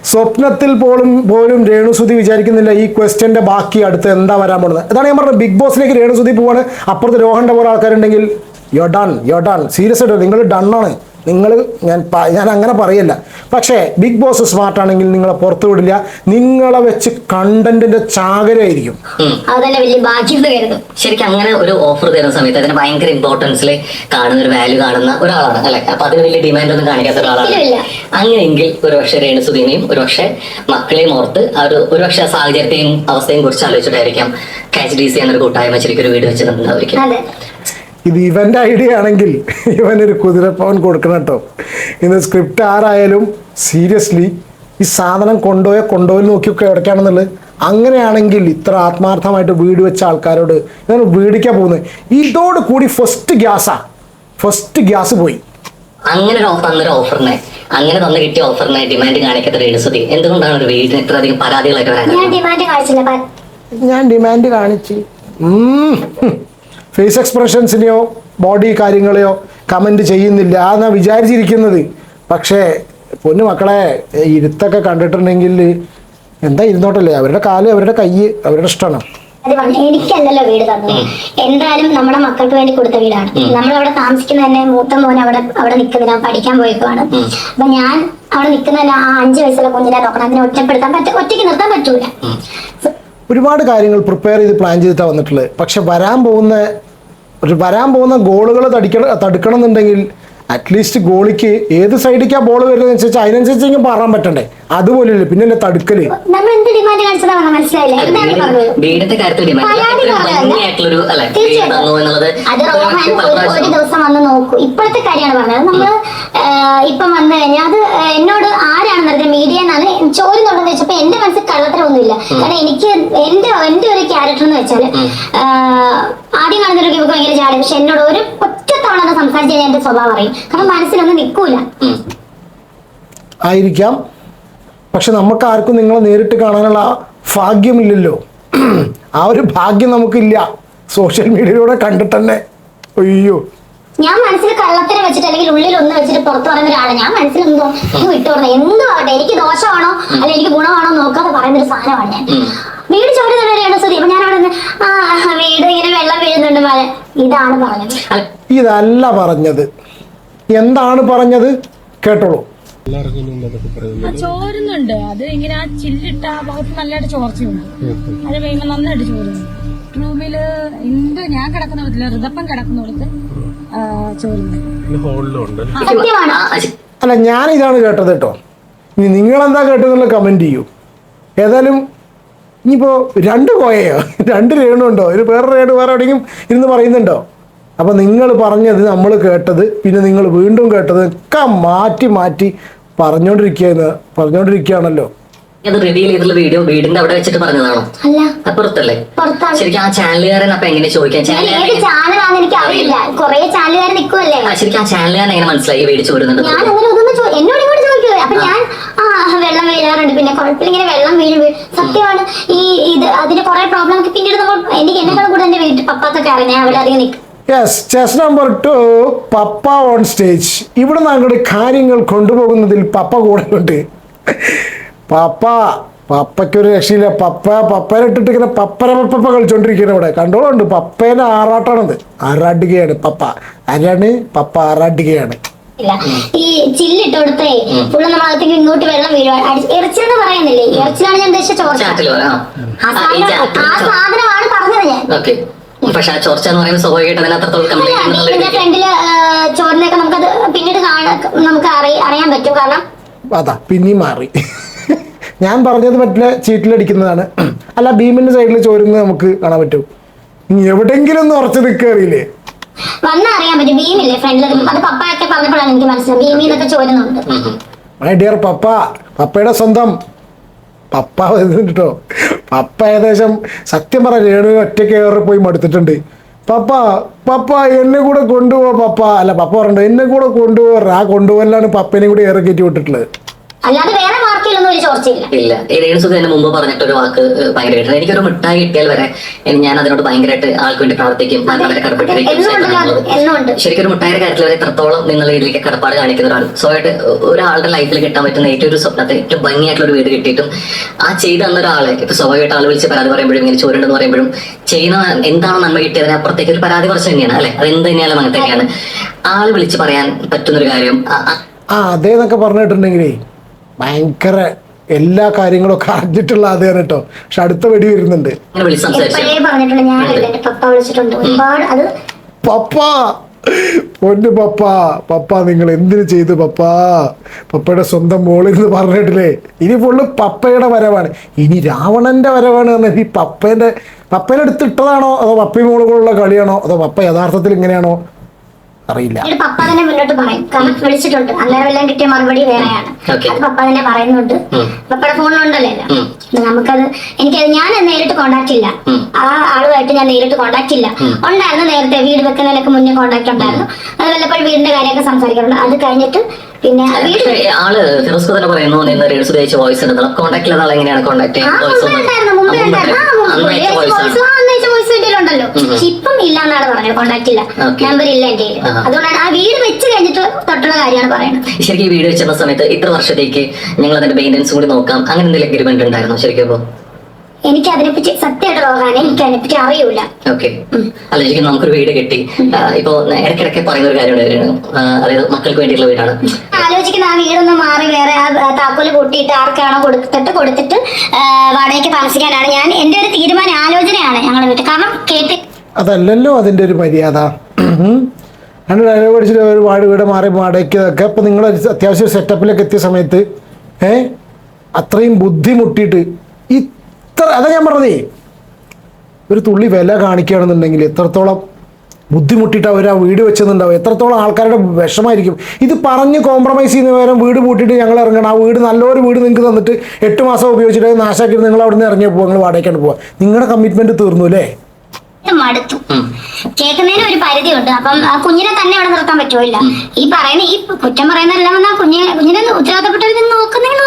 സ്വപ്നത്തിൽ പോലും രേണുസുതി വിചാരിക്കുന്നില്ല ഈ ക്വസ്റ്റ്യന്റെ ബാക്കി അടുത്ത് എന്താ വരാൻ പോകുന്നത്. അതാണ് ഞാൻ പറഞ്ഞത്, ബിഗ് ബോസിലേക്ക് രേണുസുതി പോവാണ്, അപ്പുറത്ത് രോഹന്റെ പോലെ ആൾക്കാരുണ്ടെങ്കിൽ യോ ഡൺ സീരിയസ് ആയിട്ട് നിങ്ങൾ ഡണ്ണാണ്. ഞാൻ അങ്ങനെ പറയല്ല. പക്ഷേ ബിഗ് ബോസ് സ്മാർട്ട് ആണെങ്കിൽ നിങ്ങളെ പുറത്തു വിടില്ല, നിങ്ങളെ വെച്ച് കണ്ടന്റിന്റെ ചാകരയായിരിക്കും. ശരിക്കും അങ്ങനെ ഒരു ഓഫർ തരുന്ന സമയത്ത് അതിന് ഭയങ്കര ഇമ്പോർട്ടൻസിൽ കാണുന്ന ഒരു വാല്യൂ കാണുന്ന ഒരാളാണ് അല്ലെ. അപ്പൊ അതിന് വലിയ ഡിമാൻഡ് ഒന്നും കാണിക്കാത്ത ഒരാളാണ്. അങ്ങനെയെങ്കിൽ ഒരുപക്ഷെ രേണുസുദിനെയും ഒരുപക്ഷെ മക്കളെയും ഓർത്ത് ഒരുപക്ഷെ ആ സാഹചര്യത്തെയും അവസ്ഥയും കുറിച്ച് ആലോചിച്ചിട്ടായിരിക്കാം KHDC എന്നൊരു കൂട്ടായ്മ ശരിക്കും ഒരു വീട് വെച്ചിട്ടുണ്ടായിരിക്കും. ഇത് ഇവന്റെ ഐഡിയ ആണെങ്കിൽ ഇവനൊരു കുതിരപ്പവൻ കൊടുക്കണം കേട്ടോ. ഇന്ന് സ്ക്രിപ്റ്റ് ആരായാലും സീരിയസ്ലി ഈ സാധനം കൊണ്ടുപോയി നോക്കിയൊക്കെ എവിടേക്കാണെന്നുള്ളത്. അങ്ങനെയാണെങ്കിൽ ഇത്ര ആത്മാർത്ഥമായിട്ട് വീട് വെച്ച ആൾക്കാരോട് ഞാൻ വീടിക്കാൻ പോകുന്നത്. ഇതോട് കൂടി ഫസ്റ്റ് ഗ്യാസ് പോയി. അങ്ങനെ ഓഫറിനെ അങ്ങനെ തന്നു കിട്ടിയ ഓഫറിനെ ഡിമാൻഡ് കാണിക്കാത്ത രേണുസുതി എന്തുകൊണ്ടാണ് ഒരു വീടിന് ഇത്രയധികം പരാതികളായിട്ട് വരാൻ? ഞാൻ ഡിമാൻഡ് കാണിച്ച് ഫേസ് എക്സ്പ്രഷൻസിനെയോ ബോഡി കാര്യങ്ങളെയോ കമൻറ്റ് ചെയ്യുന്നില്ല എന്നാണ് വിചാരിച്ചിരിക്കുന്നത്. പക്ഷേ പൊന്നു മക്കളെ, ഇരുത്തൊക്കെ കണ്ടിട്ടുണ്ടെങ്കിൽ എന്താ ഇരുന്നോട്ടല്ലേ, അവരുടെ കാല് അവരുടെ കൈ അവരുടെ ഇഷ്ടമാണ്. എനിക്കല്ലല്ലോ വീട് തന്നത്, എന്തായാലും നമ്മുടെ മക്കൾക്ക് വേണ്ടി കൊടുത്ത വീടാണ്. നമ്മളവിടെ താമസിക്കുന്ന തന്നെ മൂത്ത മോൻ അവിടെ നിൽക്കുന്നതിനാ പഠിക്കാൻ പോയേക്കുവാണ്. അപ്പൊ ഞാൻ അവിടെ നിൽക്കുന്നതിന് ആ 5 വയസ്സുള്ള കുഞ്ഞിനെ നോക്കണം, അതിനെ ഒറ്റയ്ക്ക് നിർത്താൻ പറ്റൂല. ഒരുപാട് കാര്യങ്ങൾ പ്രിപ്പയർ ചെയ്ത് പ്ലാൻ ചെയ്തിട്ടാണ് വന്നിട്ടുള്ളത്. പക്ഷെ വരാൻ പോകുന്ന ഗോളുകൾ തടുക്കണം എന്നുണ്ടെങ്കിൽ അറ്റ്ലീസ്റ്റ് ഗോളിക്ക് ഏത് സൈഡിലേക്കാ ബോൾ വരുന്നത് അനുസരിച്ച് അതിനനുസരിച്ച് പറയാൻ പറ്റണ്ടേ. അതുപോലെയല്ലേ പിന്നെ തടുക്കല്. വീടിന്റെ കാര്യത്തിൽ ഒരു ദിവസം വന്ന് നോക്കൂ. ഇപ്പോഴത്തെ കാര്യമാണ് പറഞ്ഞത്. നമ്മള് ഇപ്പം വന്നു കഴിഞ്ഞാൽ അത് എന്നോട് ആരാണ് പറഞ്ഞത്, മീഡിയ എന്നാണ് ചോരുന്നുണ്ടെന്ന് വെച്ചപ്പോ എന്റെ മനസ്സിൽ കള്ളത്തരമൊന്നുമില്ല. കാരണം എനിക്ക് എന്റെ ഒരു ക്യാരക്ടർ എന്ന് വെച്ചാല് ആദ്യം കാണുന്നവർക്ക് ഇവർക്ക് ഭയങ്കര ചാടി, പക്ഷെ എന്നോട് ഒരു ഒറ്റത്തവണ അത് സംസാരിച്ച് കഴിഞ്ഞാൽ എന്റെ സ്വഭാവം അറിയും. കാരണം മനസ്സിലൊന്നും നിൽക്കൂല ആയിരിക്കാം. പക്ഷെ നമുക്ക് ആർക്കും നിങ്ങളെ നേരിട്ട് കാണാനുള്ള ഭാഗ്യമില്ലല്ലോ. ആ ഒരു ഭാഗ്യം നമുക്കില്ല. സോഷ്യൽ മീഡിയയിലൂടെ കണ്ടിട്ട് തന്നെ അയ്യോ. ഞാൻ മനസ്സിൽ കള്ളത്തരം വെച്ചിട്ട് അല്ലെങ്കിൽ ഉള്ളിൽ ഒന്ന് വെച്ചിട്ട് പുറത്ത് പറയുന്ന ഒരാളെ ഞാൻ മനസ്സിലെന്തോ വിട്ടു പറഞ്ഞത് എന്തോ ആട്ടെ, എനിക്ക് ദോഷമാണോ അല്ലെ എനിക്ക് ഗുണമാണോ നോക്കാതെ പറയുന്ന ഒരു സാധനമാണ് ഞാൻ. വീട് ചോരുന്നുണ്ട് സുധി. അപ്പൊ ഞാൻ അവിടെ വീട് ഇങ്ങനെ വെള്ളം വീഴുന്നുണ്ട് മഴ, ഇതാണ് പറഞ്ഞത്. ഇതല്ല പറഞ്ഞത്. എന്താണ് പറഞ്ഞത് കേട്ടോളൂ. ചോരുന്നുണ്ട്, അത് ഇങ്ങനെ ആ ചില്ലിട്ട ആ ഭാഗത്ത് നല്ലതായിട്ട് ചോർച്ചയുണ്ട്. അത് കഴിയുമ്പോ നന്നായിട്ട് ചോരുന്നു. റൂമില് ഞാൻ കിടക്കുന്ന വീട്ടില് ഋതപ്പം കിടക്കുന്നിടത്ത് ചോരുന്നു. അല്ല, ഞാനിതാണ് കേട്ടത് കേട്ടോ. ഇനി നിങ്ങളെന്താ കേട്ടതെന്നുള്ള കമന്റ് ചെയ്യൂ. ഏതായാലും ഇനിയിപ്പോ 2 കോയയോ 2 രേണുണ്ടോ, ഒരു വേറെ രേണു വേറെ എവിടെയെങ്കിലും ഇരുന്ന് പറയുന്നുണ്ടോ? അപ്പൊ നിങ്ങൾ പറഞ്ഞത് നമ്മൾ കേട്ടത് പിന്നെ നിങ്ങൾ വീണ്ടും കേട്ടത് ഒക്കെ മാറ്റി പറഞ്ഞോണ്ടിരിക്കുകയാണല്ലോ. അത് റിവീൽ ചെയ്തിട്ടുള്ള വീഡിയോ വീടിന്റെ അവിടെ വെച്ചിട്ട് പറഞ്ഞതാണോ? പുറത്തല്ലേ? ശരിക്കും ആ ചാനലുകാരൻ അപ്പൊ എങ്ങനെ ചോദിക്കാൻ? ചാനലാണെന്ന് എനിക്ക് അറിയില്ല. കുറെ ചാനലുകാരൻ നിൽക്കുമല്ലേ. ശരിക്കും ആ ചാനലുകാരൻ എങ്ങനെ മനസ്സിലായി വീട് ചോരുന്നുണ്ട്? ഞാൻ എന്നോട് ഇങ്ങോട്ട് ചോദിക്കുക. അപ്പൊ ഞാൻ വെള്ളം വീഴാറുണ്ട്, പിന്നെ കുഴപ്പമില്ല ഇങ്ങനെ വെള്ളം വീഴും. സത്യമാണ് അതിന് കുറെ പ്രോബ്ലം പിന്നീട് എനിക്ക് എന്നെക്കാളും കൂടെ എന്റെ വീട്ടിൽ പപ്പാത്തൊക്കെ അറിയാം. ഞാൻ അവിടെ അധികം നിൽക്കും. Yes, chess number 2 papa on stage. ഇവിടെ ഞങ്ങളുടെ കാര്യങ്ങൾ കൊണ്ടുപോകുന്നതിൽ പപ്പ കൂടെ ഉണ്ട്. പപ്പയ്ക്കൊരു രക്ഷയില്ല. പപ്പേനെ ഇട്ടിട്ട് ഇങ്ങനെ പപ്പ കളിച്ചോണ്ടിരിക്കുകയാണ് ഇവിടെ. കണ്ടോളുണ്ട്, പപ്പേനെ ആറാട്ടാണത്. ആറാട്ടുകയാണ് പപ്പ. ആരാണ് പപ്പ? ആറാട്ടുകയാണ്. ഈ ചില്ലിട്ട് കൊടുത്തേ ഫുള്ള് നമ്മളകത്തേക്ക് ഇങ്ങോട്ട് വെള്ളം വീഴുവാൻ ഇറച്ചിലെന്ന് പറയുന്നില്ലേ, ഇറച്ചിലാണ് ഞാൻ ഉദ്ദേശിച്ച ചോർച്ച. ആ സാധനമാണ് പറഞ്ഞത് ഞാൻ. പക്ഷെ ആ ചോർച്ച എന്ന് പറയുന്നത് സ്വാഭാവികമായിട്ട് ഫ്രണ്ടില് ചോറിനൊക്കെ നമുക്കത് പിന്നീട് നമുക്ക് അറിയാൻ പറ്റും. കാരണം അതാ പിന്നെയും മാറി. ഞാൻ പറഞ്ഞത് മറ്റേ ചീറ്റിലടിക്കുന്നതാണ്. അല്ല, ഭീമിന്റെ സൈഡിൽ ചോരുന്നത് നമുക്ക് കാണാൻ പറ്റും. ഇനി എവിടെങ്കിലും ഒന്ന് ഉറച്ചു നിൽക്കറിയില്ലേ, വന്നാ അറിയാൻ പറ്റും. ഭീമില്ലേ ഫ്രണ്ടിൽ, അത് പപ്പയൊക്കെ പറഞ്ഞപ്പോഴാണ് എനിക്ക് മനസ്സിലായി ഭീമിന്നൊക്കെ ചോരുന്നുണ്ട്. മൈ ഡിയർ പപ്പയുടെ സ്വന്തം പപ്പ കേട്ടോ. പപ്പ ഏകദേശം സത്യം പറ രേണു ഒറ്റയ്ക്ക് ഏറെ പോയി മടുത്തിട്ടുണ്ട്. പപ്പ എന്നെ കൂടെ കൊണ്ടുപോവാ പപ്പ. അല്ല, പപ്പ പറഞ്ഞോ എന്നെ കൂടെ കൊണ്ടുപോകാറ്. ആ കൊണ്ടുപോകലാണ് പപ്പനെ കൂടി ഏറെ കയറ്റി വിട്ടിട്ടുള്ളത്. അല്ലാതെ വേറെ വാർത്തയിലൊന്നും ഒരു ചോർച്ചയില്ല. ഇല്ല. രേണുസുതി തന്നെ മുമ്പ് പറഞ്ഞിട്ടൊരു വാക്ക് ഭയങ്കരമായിട്ട്, എനിക്കൊരു മിഠായി കിട്ടിയാൽ വരെ ഞാൻ അതിനോട് ഭയങ്കരമായിട്ട് ആൾക്ക് വേണ്ടി പ്രാർത്ഥിക്കും, വളരെ കടപ്പെട്ടിരിക്കും. ശരിക്കും ഒരു മിഠായിയുടെ കാര്യത്തിൽ വരെ എത്രത്തോളം നിങ്ങൾ ഇതിലേക്ക് കടപ്പാട് കാണിക്കുന്ന ഒരാൾ. സോ ആയിട്ട് ഒരാളുടെ ലൈഫിൽ കിട്ടാൻ പറ്റുന്ന ഏറ്റവും ഒരു സ്വപ്നത്തെ ഏറ്റവും ഭംഗിയായിട്ടുള്ള ഒരു വീട് കിട്ടിയിട്ടും ആ ചെയ്ത് തന്ന ഒരാളെ ഇപ്പൊ സ്വാഭാവികമായിട്ട് ആൾ വിളിച്ച് പരാതി പറയുമ്പോഴും ഇങ്ങനെ ചോരുണ്ടെന്ന് പറയുമ്പോഴും ചെയ്യുന്ന എന്താണോ നന്മ കിട്ടിയതിന് അപ്പുറത്തേക്ക് ഒരു പരാതി കുറച്ച് തന്നെയാണ് അല്ലെ, അത് എന്ത് തന്നെയാലും അങ്ങനെ തന്നെയാണ്. ആൾ വിളിച്ച് പറയാൻ പറ്റുന്നൊരു കാര്യം അതേന്നൊക്കെ പറഞ്ഞിട്ടുണ്ടെങ്കിലേ ഭയങ്കര എല്ലാ കാര്യങ്ങളും ഒക്കെ അറിഞ്ഞിട്ടുള്ള അതേ കേട്ടോ. പക്ഷെ അടുത്ത വെടി വരുന്നുണ്ട്. പപ്പാ പൊന്നു പപ്പ നിങ്ങൾ എന്തിനു ചെയ്തു പപ്പയുടെ സ്വന്തം മോളിൽ നിന്ന് പറഞ്ഞിട്ടില്ലേ, ഇനി ഫുള്ള് പപ്പയുടെ വരവാണ്, ഇനി രാവണന്റെ വരവാണ് പറഞ്ഞാൽ ഈ പപ്പേനെ എടുത്തിട്ടതാണോ അതോ പപ്പയും മോളുകളുള്ള കളിയാണോ അതോ പപ്പ യഥാർത്ഥത്തിൽ ഇങ്ങനെയാണോ അറിയില്ല. പപ്പ തന്നെ മുന്നോട്ട് പറയും, കാരണം വിളിച്ചിട്ടുണ്ട്, അന്നേരം എല്ലാം കിട്ടിയ മറുപടി വേറെയാണ്. അത് പപ്പ തന്നെ പറയുന്നുണ്ട്, പപ്പയുടെ ഫോണിലുണ്ടല്ലോ. നമുക്കത് ഞാൻ നേരിട്ട് കോണ്ടാക്ട് ഇല്ല, ആ ആളുമായിട്ട് ഞാൻ നേരിട്ട് കോണ്ടാക്ട് ഇല്ല. ഉണ്ടായിരുന്നു നേരത്തെ വീട് വെക്കുന്നതിനൊക്കെ മുന്നേ കോണ്ടാക്ട് ഉണ്ടായിരുന്നു. അത് വല്ലപ്പോഴും വീടിന്റെ കാര്യമൊക്കെ സംസാരിക്കാറുണ്ട്. അത് കഴിഞ്ഞിട്ട് പിന്നെ ആള് ഫിറോസ് തന്നെ പറയുന്നു വോയിസ് കോണ്ടാക്ട് എങ്ങനെയാണ് കോണ്ടാക്ട് ഉണ്ടല്ലോ, ഇപ്പം ഇല്ലാന്നാണ് പറഞ്ഞത്, കോണ്ടാക്ട് ഇല്ല, നമ്പർ ഇല്ല എന്റെ കയ്യിൽ. അതുകൊണ്ടാണ് ആ വീട് വെച്ച് കഴിഞ്ഞിട്ട് തൊട്ടുള്ള കാര്യമാണ് പറയുന്നത്. ശരിക്കും ഈ വീട് വെച്ചിരുന്ന സമയത്ത് ഇത്ര വർഷത്തേക്ക് ഞങ്ങൾ അതിന്റെ മെയിൻ്റെനൻസ് കൂടി നോക്കാം, അങ്ങനെ എന്തെങ്കിലും അഗ്രിമെന്റ് ഉണ്ടായിരുന്നോ ശരിക്കും? അപ്പൊ എനിക്ക് അതിനെപ്പറ്റി സത്യമായിട്ട് പോകാനേ എനിക്ക് അതിനെപ്പറ്റി അറിയൂല. ഓക്കെ. അല്ല ശരിക്കും നമുക്കൊരു വീട് കിട്ടി, ഇപ്പൊ ഇടയ്ക്കിടയ്ക്ക് പറയുന്ന ഒരു കാര്യമുണ്ട്, അതായത് മക്കൾക്ക് വേണ്ടിയുള്ള വീടാണ്. ആലോചിക്കുന്ന ആ വീടൊന്ന് മാറി വേറെ ആ താക്കോല് കൂട്ടിയിട്ട് ആർക്കാണോ കൊടുത്തിട്ട് വാടകയ്ക്ക് താമസിക്കാനാണ് ഞാൻ എന്റെ ഒരു തീരുമാനം, ആലോചനയാണ് ഞങ്ങളുടെ വീട്ടിൽ. കാരണം അതല്ലല്ലോ അതിന്റെ ഒരു മര്യാദ. ഞാൻ ഡയലോഗ് അടിച്ചിട്ട് ഒരു വീട് മാറി വാടകയ്ക്കൊക്കെ അപ്പൊ നിങ്ങൾ അത്യാവശ്യം സെറ്റപ്പിലൊക്കെ എത്തിയ സമയത്ത് അത്രയും ബുദ്ധിമുട്ടിയിട്ട് അതാ ഞാൻ പറഞ്ഞതേ, ഒരു തുള്ളി വില കാണിക്കുകയാണെന്നുണ്ടെങ്കിൽ എത്രത്തോളം ബുദ്ധിമുട്ടിയിട്ട് അവർ ആ വീട് വെച്ചെന്നുണ്ടാവും, എത്രത്തോളം ആൾക്കാരുടെ വിഷമായിരിക്കും. ഇത് പറഞ്ഞ് കോംപ്രമൈസ് ചെയ്യുന്ന പകരം വീട് പൂട്ടിയിട്ട് ഞങ്ങൾ ഇറങ്ങണം, ആ വീട് നല്ലൊരു വീട് നിങ്ങൾക്ക് തന്നിട്ട് 8 മാസം ഉപയോഗിച്ചിട്ട് നാശാക്കിയിട്ട് നിങ്ങൾ അവിടെ നിന്ന് ഇറങ്ങി പോവുക, നിങ്ങൾ വാടകയ്ക്കാണ് പോവുക. നിങ്ങളുടെ കമ്മിറ്റ്മെന്റ് തീർന്നു അല്ലേ? മടുത്തു. കേൾക്കുന്നതിന് ഒരു പരിധിയുണ്ട്. അപ്പം ആ കുഞ്ഞിനെ തന്നെ അവിടെ നിർത്താൻ പറ്റുമില്ല. ഈ പറയുന്ന ഈ കുറ്റം പറയുന്നതെല്ലാം വന്നാൽ കുഞ്ഞിനെ ഉത്തരവാദപ്പെട്ടവർ നോക്കുന്നെങ്കിൽ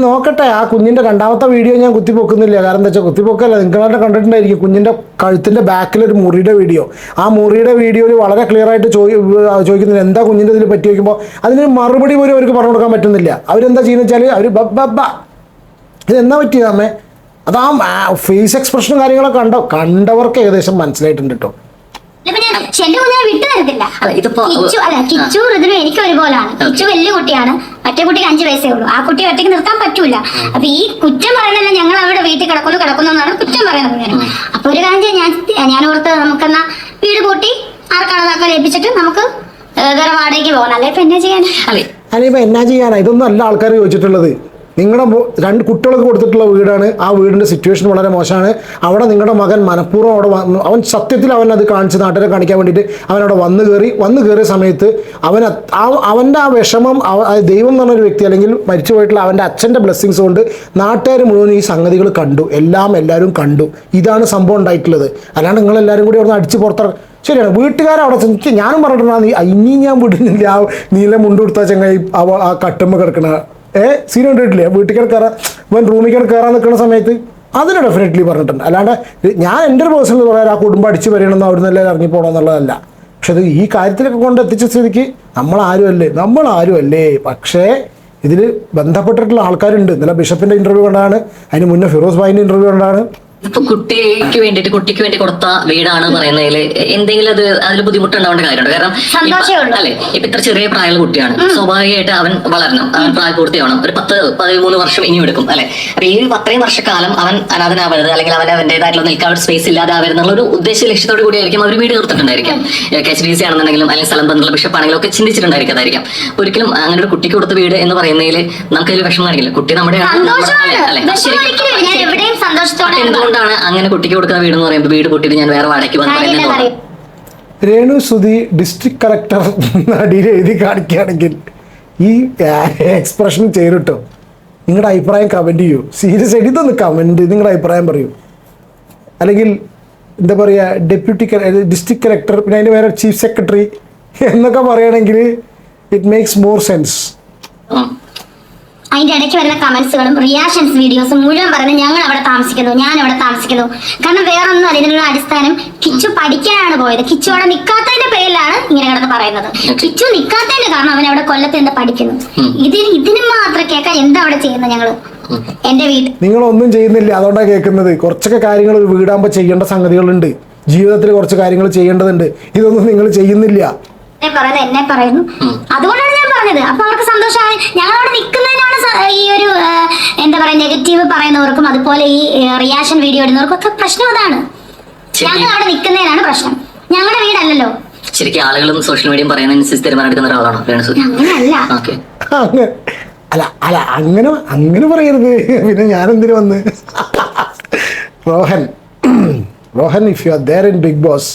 നോക്കട്ടെ. ആ കുഞ്ഞിന്റെ രണ്ടാമത്തെ വീഡിയോ ഞാൻ കുത്തിപ്പൊക്കുന്നില്ല, കാരണം എന്താ വെച്ചാൽ കുത്തിപ്പൊക്കല്ല, നിങ്ങളായിട്ട് കണ്ടിട്ടുണ്ടായിരിക്കും കുഞ്ഞിന്റെ കഴുത്തിന്റെ ബാക്കിൽ ഒരു മുറിയുടെ വീഡിയോ. ആ മുറിയുടെ വീഡിയോയിൽ വളരെ ക്ലിയർ ആയിട്ട് ചോദിക്കുന്നില്ല എന്താ കുഞ്ഞിന്റെ ഇതിൽ പറ്റി വയ്ക്കുമ്പോൾ അതിന് മറുപടി പോലും അവർക്ക് പറഞ്ഞു കൊടുക്കാൻ പറ്റുന്നില്ല. അവരെന്താ ചെയ്യുന്ന വെച്ചാൽ അവർ ഇതെന്നാ പറ്റിയത് അമ്മേ, അത് ആ ഫേസ് എക്സ്പ്രഷനും കാര്യങ്ങളൊക്കെ കണ്ടവർക്ക് ഏകദേശം മനസ്സിലായിട്ടുണ്ട് കേട്ടോ. എന്റെ കുഞ്ഞിനെ വിട്ടു തരത്തില്ല. കിച്ചു ഋതുനും എനിക്ക് ഒരുപോലാണ്. കിച്ചു വലിയ കുട്ടിയാണ്, മറ്റേ കുട്ടിക്ക് 5 വയസ്സേ ഉള്ളൂ. ആ കുട്ടിയെ ഒറ്റയ്ക്ക് നിർത്താൻ പറ്റൂല. അപ്പൊ ഈ കുറ്റം പറയുന്നല്ല, ഞങ്ങൾ അവിടെ വീട്ടിൽ കിടക്കുന്നു എന്നാണ് കുറ്റം പറയുന്നത്. അപ്പൊ ഒരു കാര്യം ഞാൻ ഓർത്ത് നമുക്കെന്നാ വീട് കൂട്ടി ആർക്കാണ് താക്കോൽ ഏൽപ്പിച്ചിട്ട് നമുക്ക് വേറെ വാടകയ്ക്ക് പോകണം. അല്ലെ ഇപ്പൊ എന്നാ ചെയ്യാനാ? അല്ലെ എന്നാ ചെയ്യാനാ? ഇതൊന്നും അല്ല ആൾക്കാർ ചോദിച്ചിട്ടുള്ളത്. നിങ്ങളുടെ 2 കുട്ടികൾക്ക് കൊടുത്തിട്ടുള്ള വീടാണ്, ആ വീടിൻ്റെ സിറ്റുവേഷൻ വളരെ മോശമാണ്. അവിടെ നിങ്ങളുടെ മകൻ മനഃപൂർവ്വം അവിടെ അവൻ സത്യത്തിൽ അവൻ അത് കാണിച്ച് നാട്ടിലെ കാണിക്കാൻ വേണ്ടിയിട്ട് അവനവിടെ വന്നു കയറിയ സമയത്ത് അവൻ്റെ ആ വിഷമം, ദൈവം എന്ന് പറഞ്ഞൊരു വ്യക്തി അല്ലെങ്കിൽ മരിച്ചു പോയിട്ടുള്ള അവൻ്റെ അച്ഛൻ്റെ ബ്ലെസ്സിങ്സ് കൊണ്ട് നാട്ടുകാർ മുഴുവൻ ഈ സംഗതികൾ കണ്ടു, എല്ലാവരും കണ്ടു. ഇതാണ് സംഭവം ഉണ്ടായിട്ടുള്ളത്. അല്ലാണ്ട് നിങ്ങളെല്ലാവരും കൂടി അവിടെ അടിച്ച് പുറത്തിറങ്ങും. ശരിയാണ്, വീട്ടുകാരവിടെ എനിക്ക് ഞാനും പറഞ്ഞിട്ടുണ്ടാകും, ഇനി ഞാൻ വിടുന്നില്ല ആ നീല മുണ്ടുകൊടുത്ത ചങ്ങായി ആ കട്ടുമ്പ കിടക്കണ സീൻ കണ്ടിട്ടില്ലേ? വീട്ടിൽ കയറാൻ ഇവൻ റൂമിൽ കയറാൻ നിൽക്കുന്ന സമയത്ത് അതിന് ഡെഫിനറ്റ്ലി പറഞ്ഞിട്ടുണ്ട്. അല്ലാണ്ട് ഞാൻ എൻ്റെ ഒരു പേഴ്സണൽ പറയാൻ ആ കുടുംബം അടിച്ചു വരണമെന്ന് അവിടെ നിന്ന് എല്ലാം ഇറങ്ങി പോകണമെന്നുള്ളതല്ല. പക്ഷെ അത് ഈ കാര്യത്തിലൊക്കെ കൊണ്ട് എത്തിച്ച സ്ഥിതിക്ക് നമ്മളാരും അല്ലേ. പക്ഷേ ഇതിൽ ബന്ധപ്പെട്ടിട്ടുള്ള ആൾക്കാരുണ്ട്. ഇന്നലെ ബിഷപ്പിന്റെ ഇന്റർവ്യൂ കണ്ടാണ്, അതിന് മുന്നേ ഫിറോസ് ഭായിന്റെ ഇന്റർവ്യൂ കണ്ടാണ്. ഇപ്പൊ കുട്ടിക്ക് വേണ്ടി കൊടുത്ത വീടാണ് പറയുന്നതിൽ എന്തെങ്കിലും അതിൽ ബുദ്ധിമുട്ടുണ്ടാവേണ്ട കാര്യമുണ്ട്. കാരണം അല്ലെ, ഇപ്പൊ ഇത്ര ചെറിയ പ്രായമുള്ള കുട്ടിയാണ്, സ്വാഭാവികമായിട്ട് അവൻ വളരണം, അവൻ പ്രായപൂർത്തിയാവണം, ഒരു 10-13 വർഷം ഇനിയും എടുക്കും അല്ലെ. അപ്പൊ ഈ 13 വർഷക്കാലം അവൻ അനാഥനാവരുത്, അല്ലെങ്കിൽ അവൻ അവന്റേതായിട്ടുള്ള നിൽക്കാൻ ഒരു സ്പേസ് ഇല്ലാതാവരുത് എന്നുള്ള ഒരു ഉദ്ദേശ ലക്ഷ്യത്തോടു കൂടിയായിരിക്കും അവർ വീട് തീർത്തിട്ടുണ്ടായിരിക്കും. KHDC ആണെന്നുണ്ടെങ്കിലും അല്ലെങ്കിൽ സ്ഥലം ബന്ധമുള്ള ബിഷപ്പ് ആണെങ്കിലും ഒക്കെ ചിന്തിച്ചിട്ടുണ്ടായിരിക്കും. ഒരിക്കലും അങ്ങനെ ഒരു കുട്ടിക്ക് കൊടുത്ത വീട് എന്ന് പറയുന്നതിൽ നമുക്കതിൽ വിഷമം കാണിക്കില്ല. കുട്ടി നമ്മുടെ എന്തുകൊണ്ടാണ് അങ്ങനെ കുട്ടിക്ക് കൊടുക്കുന്ന വീട് എന്ന് പറയുമ്പോൾ വീട് പൊട്ടിയിട്ട് ഞാൻ വേറെ വാടകയ്ക്ക് വന്ന് പറയുന്നത്? രേണുസുതി ഡിസ്ട്രിക്ട് കളക്ടർ അടിയിൽ എഴുതി കാണിക്കുകയാണെങ്കിൽ ഈ എക്സ്പ്രഷൻ ചേരിട്ടോ. നിങ്ങളുടെ അഭിപ്രായം കമൻറ്റ് ചെയ്യൂ. സീരിയസ് ആയിട്ട് ഇതൊന്ന് കമൻറ്റ്, നിങ്ങളുടെ അഭിപ്രായം പറയൂ. അല്ലെങ്കിൽ എന്താ പറയുക, ഡെപ്യൂട്ടി ഡിസ്ട്രിക്ട് കളക്ടർ, പിന്നെ അതിൻ്റെ വേറെ ചീഫ് സെക്രട്ടറി എന്നൊക്കെ പറയുകയാണെങ്കിൽ ഇറ്റ് മേക്സ് മോർ സെൻസ്. അതിന്റെ ഇടയ്ക്ക് വരുന്ന കമന്റ്സുകളും റിയാക്ഷൻസ് വീഡിയോസും മുഴുവൻ പറയുന്നത് ഞങ്ങൾ അവിടെ താമസിക്കുന്നു, ഞാൻ അവിടെ താമസിക്കുന്നു. കാരണം വേറെ ഒന്നും അല്ല, ഇതിനുള്ള അടിസ്ഥാനം കിച്ചു പഠിക്കാനാണ് പോയത്. കിച്ചു അവിടെ നിൽക്കാത്തതിന്റെ പേരിലാണ് ഇങ്ങനെ കിടന്ന് പറയുന്നത്. കിച്ചു നിൽക്കാത്തതിന്റെ കാരണം അവൻ അവിടെ കൊല്ലത്ത് നിന്ന് പഠിക്കുന്നു. ഇതിന് മാത്രം കേൾക്കാൻ എന്താ അവിടെ ചെയ്യുന്നത് ഞങ്ങള്? എന്റെ വീട് നിങ്ങളൊന്നും ചെയ്യുന്നില്ല, അതുകൊണ്ടാണ് കേൾക്കുന്നത്. കുറച്ചൊക്കെ കാര്യങ്ങൾ ഒരു വീടാകുമ്പോൾ ചെയ്യേണ്ട സംഗതികളുണ്ട്, ജീവിതത്തിൽ കുറച്ച് കാര്യങ്ങൾ ചെയ്യേണ്ടതുണ്ട്. ഇതൊന്നും നിങ്ങൾ ചെയ്യുന്നില്ല. എന്നെ പറയുന്നു, അതുകൊണ്ടാണ് ഞാൻ പറഞ്ഞത്. അപ്പൊ അവർക്ക് സന്തോഷമാണ്. ഞങ്ങൾ അവിടെ നിൽക്കുന്നതിനാണ് ഈ ഒരു എന്താ പറയാ നെഗറ്റീവ് പറയുന്നവർക്കും അതുപോലെ ഈ റിയാക്ഷൻ വീഡിയോ ഇടുന്നവർക്കും ഒക്കെ പ്രശ്നം അതാണ്. ഞങ്ങൾ അവിടെ നിൽക്കുന്നതിനാണ് പ്രശ്നം, ഞങ്ങളുടെ വീടല്ലല്ലോ. ശരിക്കും ആളുകളും സോഷ്യൽ മീഡിയയും പറയുന്നതിനനുസരിച്ച് തീരുമാനമെടുക്കുന്ന ഒരാളാണോ രേണുസുതി? അങ്ങനെയല്ല. അല്ല അങ്ങനെ പറയരുത്. പിന്നെ ഞാനെന്തിനു വന്ന്? Rohan if you are there in Bigg Boss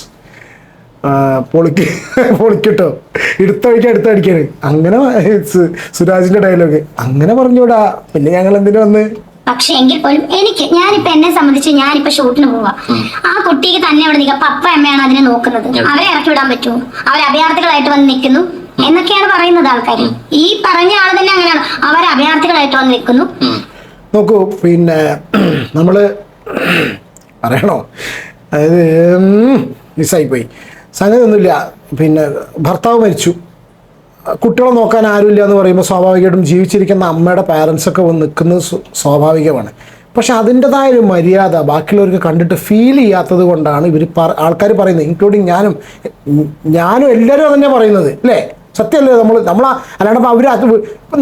പൊളിക്കട്ടോ, അടുത്തടിക്കാണ്. അങ്ങനെ സുരാജിന്റെ ഡയലോഗ് അങ്ങനെ പറഞ്ഞൂടാ. പിന്നെ ഞങ്ങൾ എന്തിനു വന്ന്? പക്ഷെ എങ്കിൽ പോലും ഞാനിപ്പോ എന്നെ സംബന്ധിച്ച് ഞാനിപ്പോ ഷൂട്ടിന് പോവാ. ആ കുട്ടിക്ക് തന്നെ അവിടെ നിൽക്കുക, പപ്പ അമ്മയാണ് അതിനെ നോക്കുന്നത്. അവരെ ഇറക്കി വിടാൻ പറ്റുമോ? അവർ അഭയാർത്ഥികളായിട്ട് വന്ന് നിൽക്കുന്നു എന്നൊക്കെയാണ് പറയുന്നത് ആൾക്കാർ. ഈ പറഞ്ഞ ആള് തന്നെ അങ്ങനെയാണ്, അവർ അഭയാർത്ഥികളായിട്ട് വന്ന് നിൽക്കുന്നു. നോക്കൂ, പിന്നെ നമ്മള് പറയണോ, അതായത് മിസ്സായിപ്പോയി. സംഗതി ഒന്നുമില്ല. പിന്നെ ഭർത്താവ് മരിച്ചു, കുട്ടികളെ നോക്കാൻ ആരുമില്ല എന്ന് പറയുമ്പോൾ സ്വാഭാവികമായിട്ടും ജീവിച്ചിരിക്കുന്ന അമ്മയുടെ പാരൻസൊക്കെ വന്ന് നിൽക്കുന്നത് സ്വാഭാവികമാണ്. പക്ഷെ അതിൻ്റെതായ ഒരു മര്യാദ ബാക്കിയുള്ളവർക്ക് കണ്ടിട്ട് ഫീൽ ചെയ്യാത്തത് കൊണ്ടാണ് ഇവർ ആൾക്കാർ പറയുന്നത്, ഇൻക്ലൂഡിങ് ഞാനും എല്ലാവരും അതന്നെ പറയുന്നത് അല്ലേ? സത്യമല്ലേ? അല്ലാണ്ട് അവർ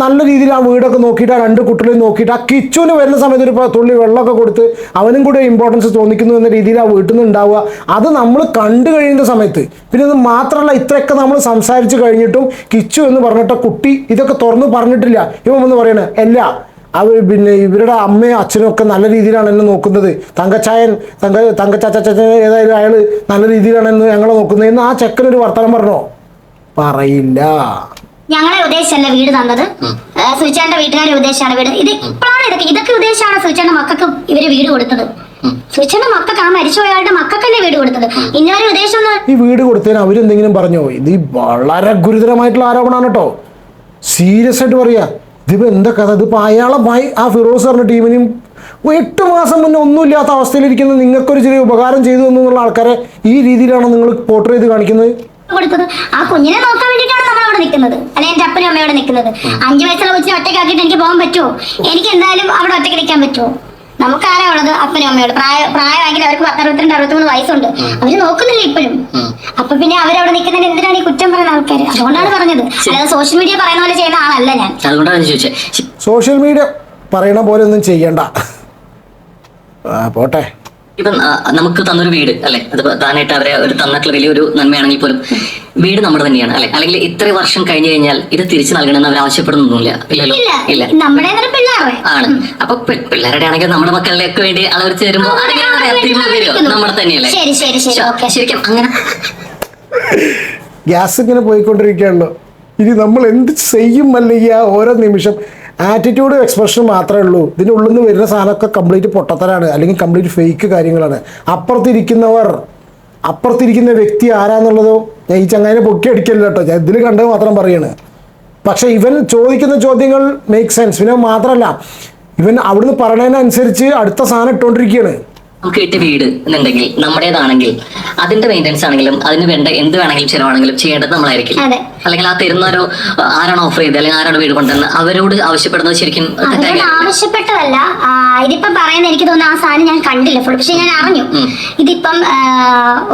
നല്ല രീതിയിൽ ആ വീടൊക്കെ നോക്കിയിട്ട് ആ 2 കുട്ടികളെയും നോക്കിയിട്ട് ആ കിച്ചുവിന് വരുന്ന സമയത്ത് ഒരു തുള്ളി വെള്ളമൊക്കെ കൊടുത്ത് അവനും കൂടെ ഇമ്പോർട്ടൻസ് തോന്നിക്കുന്നു എന്ന രീതിയിൽ ആ വീട്ടിൽ നിന്ന് ഉണ്ടാവുക, അത് നമ്മൾ കണ്ടു കഴിയുന്ന സമയത്ത്. പിന്നെ ഇത് മാത്രമല്ല, ഇത്രയൊക്കെ നമ്മൾ സംസാരിച്ച് കഴിഞ്ഞിട്ടും കിച്ചു എന്ന് പറഞ്ഞിട്ട് കുട്ടി ഇതൊക്കെ തുറന്ന് പറഞ്ഞിട്ടില്ല. ഇവൻ എന്ന് പറയണേ എല്ലാ പിന്നെ ഇവരുടെ അമ്മയും അച്ഛനും ഒക്കെ നല്ല രീതിയിലാണ് എന്നെ നോക്കുന്നത്, തങ്കച്ചാച്ചൻ ഏതായാലും അയാൾ നല്ല രീതിയിലാണ് ഞങ്ങളെ നോക്കുന്നത് എന്ന് ആ ചെക്കനൊരു വർത്തമാനം പറഞ്ഞോ? പറയില്ല. ഞങ്ങളെ ഉദ്ദേശിച്ചല്ല വീട് തന്നത്, സുചേട്ടന്റെ വീട്ടുകാരെ ഉദ്ദേശിച്ചാണ് വീട്. ഇപ്പോഴാണ് ഇതൊക്കെ ഉദ്ദേശിച്ചാണ് സുചേട്ടന്റെ മക്കൾക്ക് ഇവര് വീട് കൊടുത്തത്. സുചേട്ടന്റെ മക്കൾക്ക്, ആ മരിച്ചുപോയാളുടെ മക്കൾക്കല്ലേ വീട് കൊടുത്തത്. ഇന്നൊരു ഉദ്ദേശം ഈ വീട് കൊടുത്തതിന് അവരെന്തെങ്കിലും പറഞ്ഞോ? ഇത് വളരെ ഗുരുതരമായിട്ടുള്ള ആരോപണമാണ് കേട്ടോ. സീരിയസ് ആയിട്ട് പറയാ. ഇതിപ്പോ എന്താ കഥ? ഇതിപ്പോ അയാളെ ആ ഫിറോസ് പറഞ്ഞ ടീമിനും 8 മാസം മുന്നേ ഒന്നുമില്ലാത്ത അവസ്ഥയിലിരിക്കുന്ന നിങ്ങൾക്കൊരു ചെറിയ ഉപകാരം ചെയ്തു എന്നുള്ള ആൾക്കാരെ ഈ രീതിയിലാണോ നിങ്ങൾ പോർട്രേ ചെയ്ത് കാണിക്കുന്നത്? കൊടുത്തത് ആ കുഞ്ഞിനെ നോക്കാൻ വേണ്ടിയിട്ടാണ് നമ്മൾ അവിടെ നിൽക്കുന്നത്, അല്ലെ എന്റെ അപ്പനും അമ്മയോടെ നിൽക്കുന്നത്. 5 വയസ്സുള്ള കൊച്ചിനെ ഒറ്റയ്ക്കാക്കിയിട്ട് എനിക്ക് പോകാൻ പറ്റുമോ? എനിക്ക് എന്തായാലും അവിടെ ഒറ്റയ്ക്ക് നിൽക്കാൻ പറ്റുമോ? നമുക്ക് ആരാ ഉള്ളത്? അപ്പനും അമ്മയോട്. പ്രായമാണെങ്കിൽ അവർക്ക് 62, 63 വയസ്സുണ്ട്. അവര് നോക്കുന്നില്ല ഇപ്പോഴും. അപ്പൊ പിന്നെ അവരവിടെ നിൽക്കുന്നതിന് എന്തിനാണ് ഈ കുറ്റം പറയുന്ന ആൾക്കാർ? അതുകൊണ്ടാണ് പറഞ്ഞത്, അല്ലാതെ സോഷ്യൽ മീഡിയ പറയുന്ന പോലെ ചെയ്യുന്ന ആളല്ല ഞാൻ. സോഷ്യൽ മീഡിയ പറയണ പോലെ ഒന്നും ചെയ്യണ്ട, പോട്ടെ. ഇപ്പം നമുക്ക് തന്നൊരു വീട് അല്ലെ, അത് താനായിട്ട് അവരെ ഒരു തന്നിട്ടുള്ള വലിയൊരു നന്മയാണെങ്കിൽ പോലും വീട് നമ്മുടെ തന്നെയാണ് അല്ലെ. അല്ലെങ്കിൽ ഇത്ര വർഷം കഴിഞ്ഞു കഴിഞ്ഞാൽ ഇത് തിരിച്ചു നൽകണമെന്ന് അവർ ആവശ്യപ്പെടുന്നൊന്നുമില്ല. ഇല്ലല്ലോ, ഇല്ല. ആണ്. അപ്പൊ പിള്ളേരുടെ ആണെങ്കിൽ നമ്മുടെ മക്കളുടെ ഒക്കെ വേണ്ടി അളവരിച്ച് തരുമ്പോ നമ്മുടെ തന്നെയല്ലേ? ശരിക്കും അങ്ങനെ ഗ്യാസ് ഇങ്ങനെ പോയിക്കൊണ്ടിരിക്കുകയാണല്ലോ. ഇനി നമ്മൾ എന്ത് ചെയ്യും? അല്ലെങ്കിൽ ഓരോ നിമിഷം ആറ്റിറ്റ്യൂഡ് എക്സ്പ്രഷൻ മാത്രമേ ഉള്ളൂ. ഇതിനുള്ളിൽ നിന്ന് വരുന്ന സാധനമൊക്കെ കംപ്ലീറ്റ് പൊട്ടത്തരാണ്, അല്ലെങ്കിൽ കംപ്ലീറ്റ് ഫേക്ക് കാര്യങ്ങളാണ്. അപ്പുറത്തിരിക്കുന്ന വ്യക്തി ആരാന്നുള്ളതോ ഞാൻ ഈ ചങ്ങായിനെ പൊക്കി അടിക്കല്ലോ കേട്ടോ, ഞാൻ ഇതിൽ കണ്ടത് മാത്രം പറയാണ്. പക്ഷെ ഇവൻ ചോദിക്കുന്ന ചോദ്യങ്ങൾ മേക്ക് സെൻസ്. പിന്നെ മാത്രമല്ല, ഇവൻ അവിടുന്ന് പറയണതിനനുസരിച്ച് അടുത്ത സാധനം ഇട്ടുകൊണ്ടിരിക്കുകയാണ്. നമുക്ക് കിട്ടിയ വീട് എന്നുണ്ടെങ്കിൽ നമ്മുടേതാണെങ്കിൽ അതിന്റെ മെയിൻ്റെനൻസ് ആണെങ്കിലും അതിന് വേണ്ട എന്ത് വേണമെങ്കിലും ചിലവാണെങ്കിലും ചെയ്യേണ്ടത് നമ്മളായിരിക്കും. അല്ലെങ്കിൽ ആ തരുന്നവരോ ആരാണോ ഓഫർ ചെയ്ത് അല്ലെങ്കിൽ ആരാണോ വീട് കൊണ്ടുവന്ന് അവരോട് ആവശ്യപ്പെടുന്നത് ശരിക്കും ആവശ്യപ്പെട്ടതല്ല. ഇതിപ്പം പറയുന്ന എനിക്ക് തോന്നുന്നു ആ സാധനം ഞാൻ കണ്ടില്ല ഫുൾ, പക്ഷെ ഞാൻ അറിഞ്ഞു. ഇതിപ്പം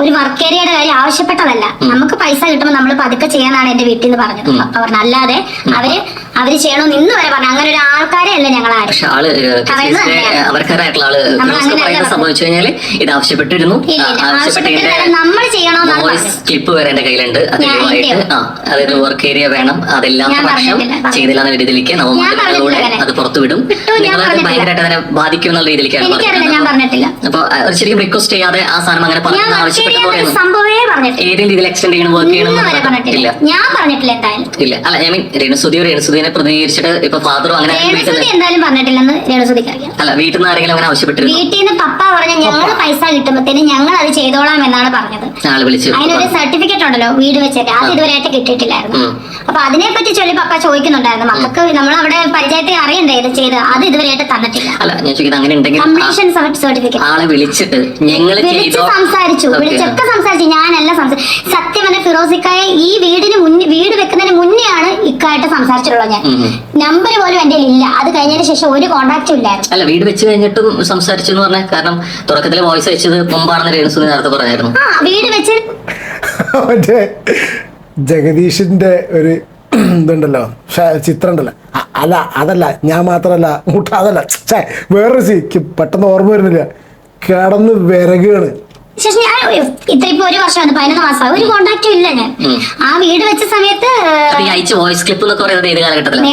ഒരു വർക്ക് ഏരിയയുടെ കാര്യം ആവശ്യപ്പെട്ടതല്ല. നമുക്ക് പൈസ കിട്ടുമ്പോൾ നമ്മൾ പതുക്കെ ചെയ്യാനാണ് എന്റെ വീട്ടിൽ നിന്ന് പറഞ്ഞത്. അപ്പൊ പറഞ്ഞു, അല്ലാതെ അവര് ചെയ്യണമെന്ന് ഇന്ന് വരെ പറഞ്ഞു. അങ്ങനെ ഒരു ആൾക്കാരെ അല്ല ഞങ്ങൾ അവർക്കാരായിട്ടുള്ള ആള് സംഭവിച്ചു കഴിഞ്ഞാല് ഇത് ആവശ്യപ്പെട്ടിരുന്നു. നമ്മൾ ചെയ്യണോ ക്ലിപ്പ് വരെ എന്റെ കയ്യിലുണ്ട്. അതായത് വർക്ക് ഏരിയ വേണം, അതെല്ലാം വർഷം ചെയ്തില്ലാന്ന രീതിയിലേക്ക് നവമാധ്യമങ്ങളിലൂടെ അത് പുറത്തുവിടും. നിങ്ങളത് ഭയങ്കരമായിട്ട് അതിനെ ബാധിക്കും എന്നുള്ള രീതിയിലേക്കാണ് അപ്പൊ ശരിക്കും റിക്വസ്റ്റ് ചെയ്യാതെ ആ സാധനം അങ്ങനെ പറഞ്ഞു ആവശ്യപ്പെട്ടു ഏതെങ്കിലും രീതിയിൽ എക്സ്റ്റെൻഡ് ചെയ്യണം, വർക്ക് ചെയ്യണം ഇല്ല. അല്ല, ഐ മീൻ രേണുസുതിനെ ഇതിനെ പ്രതികരിച്ചിട്ട് ഇപ്പൊ ഫാദറും അങ്ങനെ രേണുസുതി എന്തായാലും പറഞ്ഞിട്ടില്ലെന്ന് രേണുസുതിക്ക് അറിയാം. അല്ല വീട്ടിൽ നിന്ന് ആരെങ്കിലും അങ്ങനെ ആവശ്യപ്പെട്ടിരുന്നു? വീട്ടിൽ നിന്ന് പപ്പ പറഞ്ഞ ഞങ്ങൾ പൈസ കിട്ടുമ്പോഴത്തേനും ഞങ്ങൾ അത് ചെയ്തോളാം എന്നാണ് പറഞ്ഞത്. ആള് വിളിച്ചു അതിനൊരു സർട്ടിഫിക്കറ്റ് ഉണ്ടല്ലോ വീട് വെച്ചിട്ട്, അത് ഇതുവരെയായിട്ട് കിട്ടിയിട്ടില്ലായിരുന്നു. അപ്പൊ അതിനെപ്പറ്റി ചൊല്ലി പപ്പ ചോദിക്കുന്നുണ്ടായിരുന്നു. മക്കൾക്ക് നമ്മളവിടെ പഞ്ചായത്തിൽ അറിയണ്ടേ ഇത് ചെയ്ത്, അത് ഇതുവരെയായിട്ട് തന്നിട്ടില്ല. അല്ല ഞാൻ ചോദിക്കുന്നത് അങ്ങനെ ഉണ്ടെങ്കിൽ കംപ്ലീഷൻ സർട്ടിഫിക്കറ്റ് ആളെ വിളിച്ചിട്ട് ഞങ്ങൾ വിളിച്ച് സംസാരിച്ചു, വിളിച്ചൊക്കെ സംസാരിച്ചു. ഞാനല്ല സത്യം പറഞ്ഞ ഫിറോസിക്കായ ഈ വീട് വെക്കുന്നതിന് മുന്നെയാണ് ഇക്കായിട്ട് സംസാരിച്ചിട്ടുള്ളത്. ഞാൻ നമ്പർ പോലും എന്റെ ഇല്ല. അത് കഴിഞ്ഞതിന് ശേഷം ഒരു കോണ്ടാക്റ്റും ഇല്ലായിരുന്നു. അല്ല വീട് വെച്ച് കഴിഞ്ഞിട്ടും സംസാരിച്ചു എന്ന് പറഞ്ഞാൽ കാരണം തുടക്കത്തിലെ വോയിസ് വെച്ചത് മുമ്പാണെന്ന് രേണുസുതി നേരത്തെ പറഞ്ഞായിരുന്നു. വീട് വെച്ച് മറ്റേ ജഗദീഷിന്റെ ഒരു ഇതുണ്ടല്ലോ ചിത്രം ഉണ്ടല്ലോ, അല്ല അതല്ല, ഞാൻ മാത്രല്ല അതല്ല, വേറൊരു പെട്ടെന്ന് ഓർമ്മ വരുന്നില്ല, കിടന്ന് വിറകാണ്. ശേഷം ഞാൻ ഇപ്പൊ 1 വർഷമാണ്, 11 മാസം ഒരു കോണ്ടാക്റ്റും ഇല്ല. ഞാൻ ആ വീട് വെച്ച സമയത്ത് വോയിസ് ക്ലിപ്പ് എന്നൊക്കെ പറയുന്നത് ഏത് കാലഘട്ടത്തിലാണ്?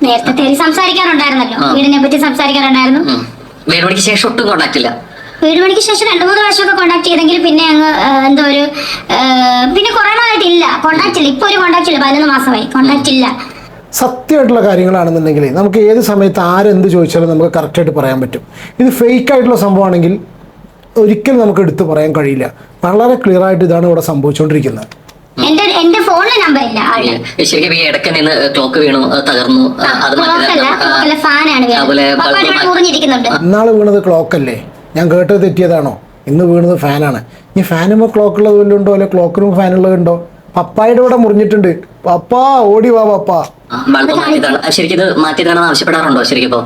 നേരത്തെ സംസാരിക്കാറുണ്ടായിരുന്നല്ലോ, വീടിനെ പറ്റി സംസാരിക്കാറുണ്ടായിരുന്നു. വീട് പണിക്ക് ശേഷം ഒട്ടും കോണ്ടാക്ട് ഇല്ല. വീട് പണിക്ക് ശേഷം 2-3 പ്രാവശ്യമൊക്കെ കോണ്ടാക്ട് ചെയ്തെങ്കിൽ പിന്നെ അങ്ങ് എന്തോ ഒരു പിന്നെ കുറെ നാളായിട്ട് ഇല്ല, കോണ്ടാക്ട് ഇല്ല. ഇപ്പൊ ഒരു കോണ്ടാക്ട് ഇല്ല, 11 മാസമായി കോണ്ടാക്ട് ഇല്ല. സത്യമായിട്ടുള്ള കാര്യങ്ങളാണെന്നുണ്ടെങ്കിൽ നമുക്ക് ഏത് സമയത്ത് ആരെന്ത് ചോദിച്ചാലും നമുക്ക് കറക്റ്റായിട്ട് പറയാൻ പറ്റും. ഇത് ഫേക്ക് ആയിട്ടുള്ള സംഭവമാണെങ്കിൽ ഒരിക്കലും നമുക്ക് എടുത്തു പറയാൻ കഴിയില്ല. വളരെ ക്ലിയർ ആയിട്ട് ഇതാണ് ഇവിടെ സംഭവിച്ചുകൊണ്ടിരിക്കുന്നത്. എന്റെ ഫോണിലെ നമ്പർ ഇല്ല. ശരിക്കും ഈ ഇടയ്ക്ക് നിന്ന് ക്ലോക്ക് വീണു, തകർന്നു. ഇന്നാള് വീണത് ക്ലോക്കല്ലേ? ഞാൻ കേട്ടത് തെറ്റിയതാണോ? ഇന്ന് വീണത് ഫാനാണ്. ഈ ഫാനുമ്പോ ക്ലോക്ക് ഉള്ളത് വല്ലതും ഉണ്ടോ? അല്ലെ ക്ലോക്ക് ഫാൻ ഉള്ളതുണ്ടോ? പപ്പായുടെ ഇവിടെ മുറിഞ്ഞിട്ടുണ്ട്. പപ്പാ ഓടി വാ പപ്പാ. ശരിക്കും ഇത് മാറ്റിയതാണെന്ന് ആവശ്യപ്പെടാറുണ്ടോ? ശരിക്കും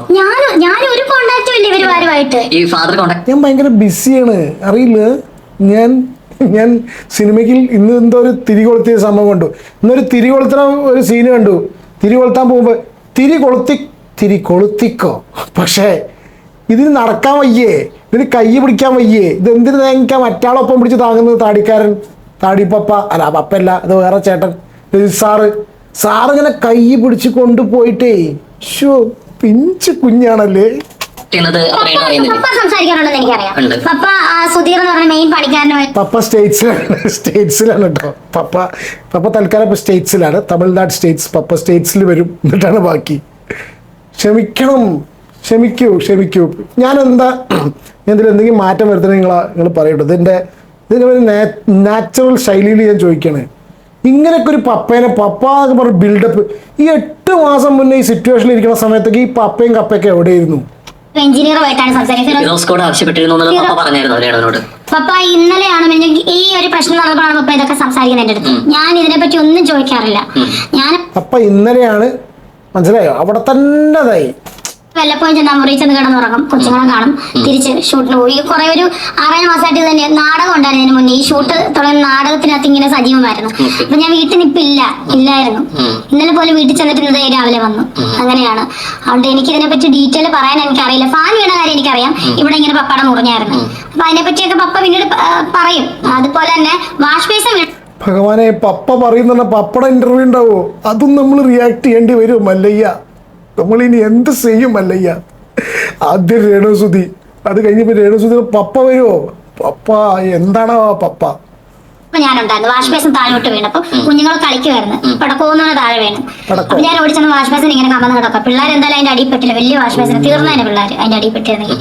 ഞാൻ ഒരു കോണ്ടാക്റ്റും ഇല്ല ഇവരുമാരുമായിട്ട്. ഈ ഫാദർ കോണ്ടാക്ട് ഞാൻ ഭയങ്കര ബിസിയാണ്, അറിയില്ല. ഞാൻ സിനിമയ്ക്ക് ഇന്ന് എന്തോ ഒരു തിരി കൊളുത്തിയ സംഭവം കണ്ടു. ഇന്നൊരു തിരി കൊളുത്തുന്ന ഒരു സീന് കണ്ടു. തിരി കൊളുത്താൻ പോകുമ്പോ തിരി കൊളുത്തിക്കോ, പക്ഷേ ഇതിന് നടക്കാൻ വയ്യേ, ഇതിന് കൈ പിടിക്കാൻ വയ്യേ, ഇത് എന്തിനു തേങ്ങിക്കാൻ മറ്റാളൊപ്പം പിടിച്ച് താങ്ങുന്നത്? താടിക്കാരൻ, താടിപ്പപ്പ അല്ല പപ്പല്ല, അത് വേറെ ചേട്ടൻ സാറിങ്ങനെ കൈ പിടിച്ച് കൊണ്ടുപോയിട്ടേ ഷോ പിഞ്ച് കുഞ്ഞാണല്ലേ. പപ്പ സ്റ്റേറ്റ്സിലാണ് കേട്ടോ. പപ്പ തൽക്കാലം ഇപ്പൊ സ്റ്റേറ്റ്സിലാണ്, തമിഴ്നാട് സ്റ്റേറ്റ്സ്. പപ്പ സ്റ്റേറ്റ്സിൽ വരും, എന്നിട്ടാണ് ബാക്കി. ക്ഷമിക്കൂ. ഞാൻ ഇതിൽ എന്തെങ്കിലും മാറ്റം വരുത്തണേ നിങ്ങൾ പറയട്ടോ. ഇതിൻ്റെ ഒരു നാച്ചുറൽ ശൈലിയിൽ ഞാൻ ചോദിക്കുകയാണ്. ഇങ്ങനെയൊക്കെ ഒരു പപ്പ എന്ന് പറഞ്ഞ ബിൽഡപ്പ് ഈ 8 മാസം മുന്നേ ഈ സിറ്റുവേഷനിൽ ഇരിക്കുന്ന സമയത്തൊക്കെ ഈ പപ്പയും കപ്പയൊക്കെ എവിടെയായിരുന്നു? എഞ്ചിനീയറുമായിട്ടാണ് സംസാരിക്കുന്നത്. പപ്പ ഇന്നലെയാണ് ഈ ഒരു പ്രശ്നം നടന്നപ്പോഴാണ് പപ്പ ഇതൊക്കെ സംസാരിക്കുന്നത് എൻ്റെ അടുത്ത്. ഞാൻ ഇതിനെപ്പറ്റി ഒന്നും ചോദിക്കാറില്ല. പപ്പ ഇന്നലെയാണ്, മനസ്സിലായോ? അവിടെ തന്നെ വല്ലപ്പോഴും ചെന്നാൽ മുറി ചെന്ന് കിടന്നുറങ്ങും, കൊച്ചുങ്ങളെ കാണും, തിരിച്ച് ഷൂട്ടിന് പോയി. കുറെ ഒരു 6 മാസമായിട്ട് തന്നെ നാടകം ഉണ്ടായിരുന്നു. ഇതിന് മുന്നേ ഈ ഷൂട്ട് തുടങ്ങുന്ന നാടകത്തിനകത്ത് ഇങ്ങനെ സജീവമായിരുന്നു. അപ്പൊ ഞാൻ വീട്ടിൽ ഇല്ലായിരുന്നു. ഇന്നലെ പോലും വീട്ടിൽ ചെന്നിട്ട് രാവിലെ വന്നു. അങ്ങനെയാണ്. അതുകൊണ്ട് എനിക്ക് ഇതിനെപ്പറ്റി ഡീറ്റെയിൽ പറയാൻ എനിക്കറിയില്ല. ഫാൻ വീണ കാര്യം എനിക്കറിയാം, ഇവിടെ ഇങ്ങനെ പപ്പടം മുറിഞ്ഞായിരുന്നു. അപ്പൊ അതിനെപ്പറ്റിയൊക്കെ പപ്പ പിന്നീട് പറയും. അതുപോലെ തന്നെ വാഷ് ബേസിൻ ഭഗവാനെ, പപ്പ പറയുന്ന പപ്പട ഇന്റർവ്യൂ ഉണ്ടാവോ? അതും നമ്മൾ റിയാക്ട് ചെയ്യേണ്ടി വരും മല്ലയ്യ. നമ്മളിനി എന്ത് ചെയ്യും മല്ലയ്യ? ആദ്യം രേണുസുതി, അത് കഴിഞ്ഞപ്പോ രേണുസുതി പപ്പ വരുമോ? പപ്പ എന്താണോ പപ്പ? ഞാനുണ്ടായിരുന്നു. വാഷ് ബേസിൻ താഴോട്ട് വീണപ്പോ കുഞ്ഞുങ്ങൾ കളിക്കുമായിരുന്നു. പടക്കോന്നാണ് താഴെ വീണ്. അപ്പൊ ഞാൻ ഓടിച്ചെന്ന് വാഷ് ബേസിൻ ഇങ്ങനെ കമന്ന് കിടക്കാം. പിള്ളേർ എന്തായാലും അതിന്റെ അടിപ്പെട്ടില്ല. വലിയ വാഷ് ബേസിന് തീർന്നതിന് പിള്ളേർ അതിന്റെ അടിപ്പെട്ടിരുന്നെങ്കിൽ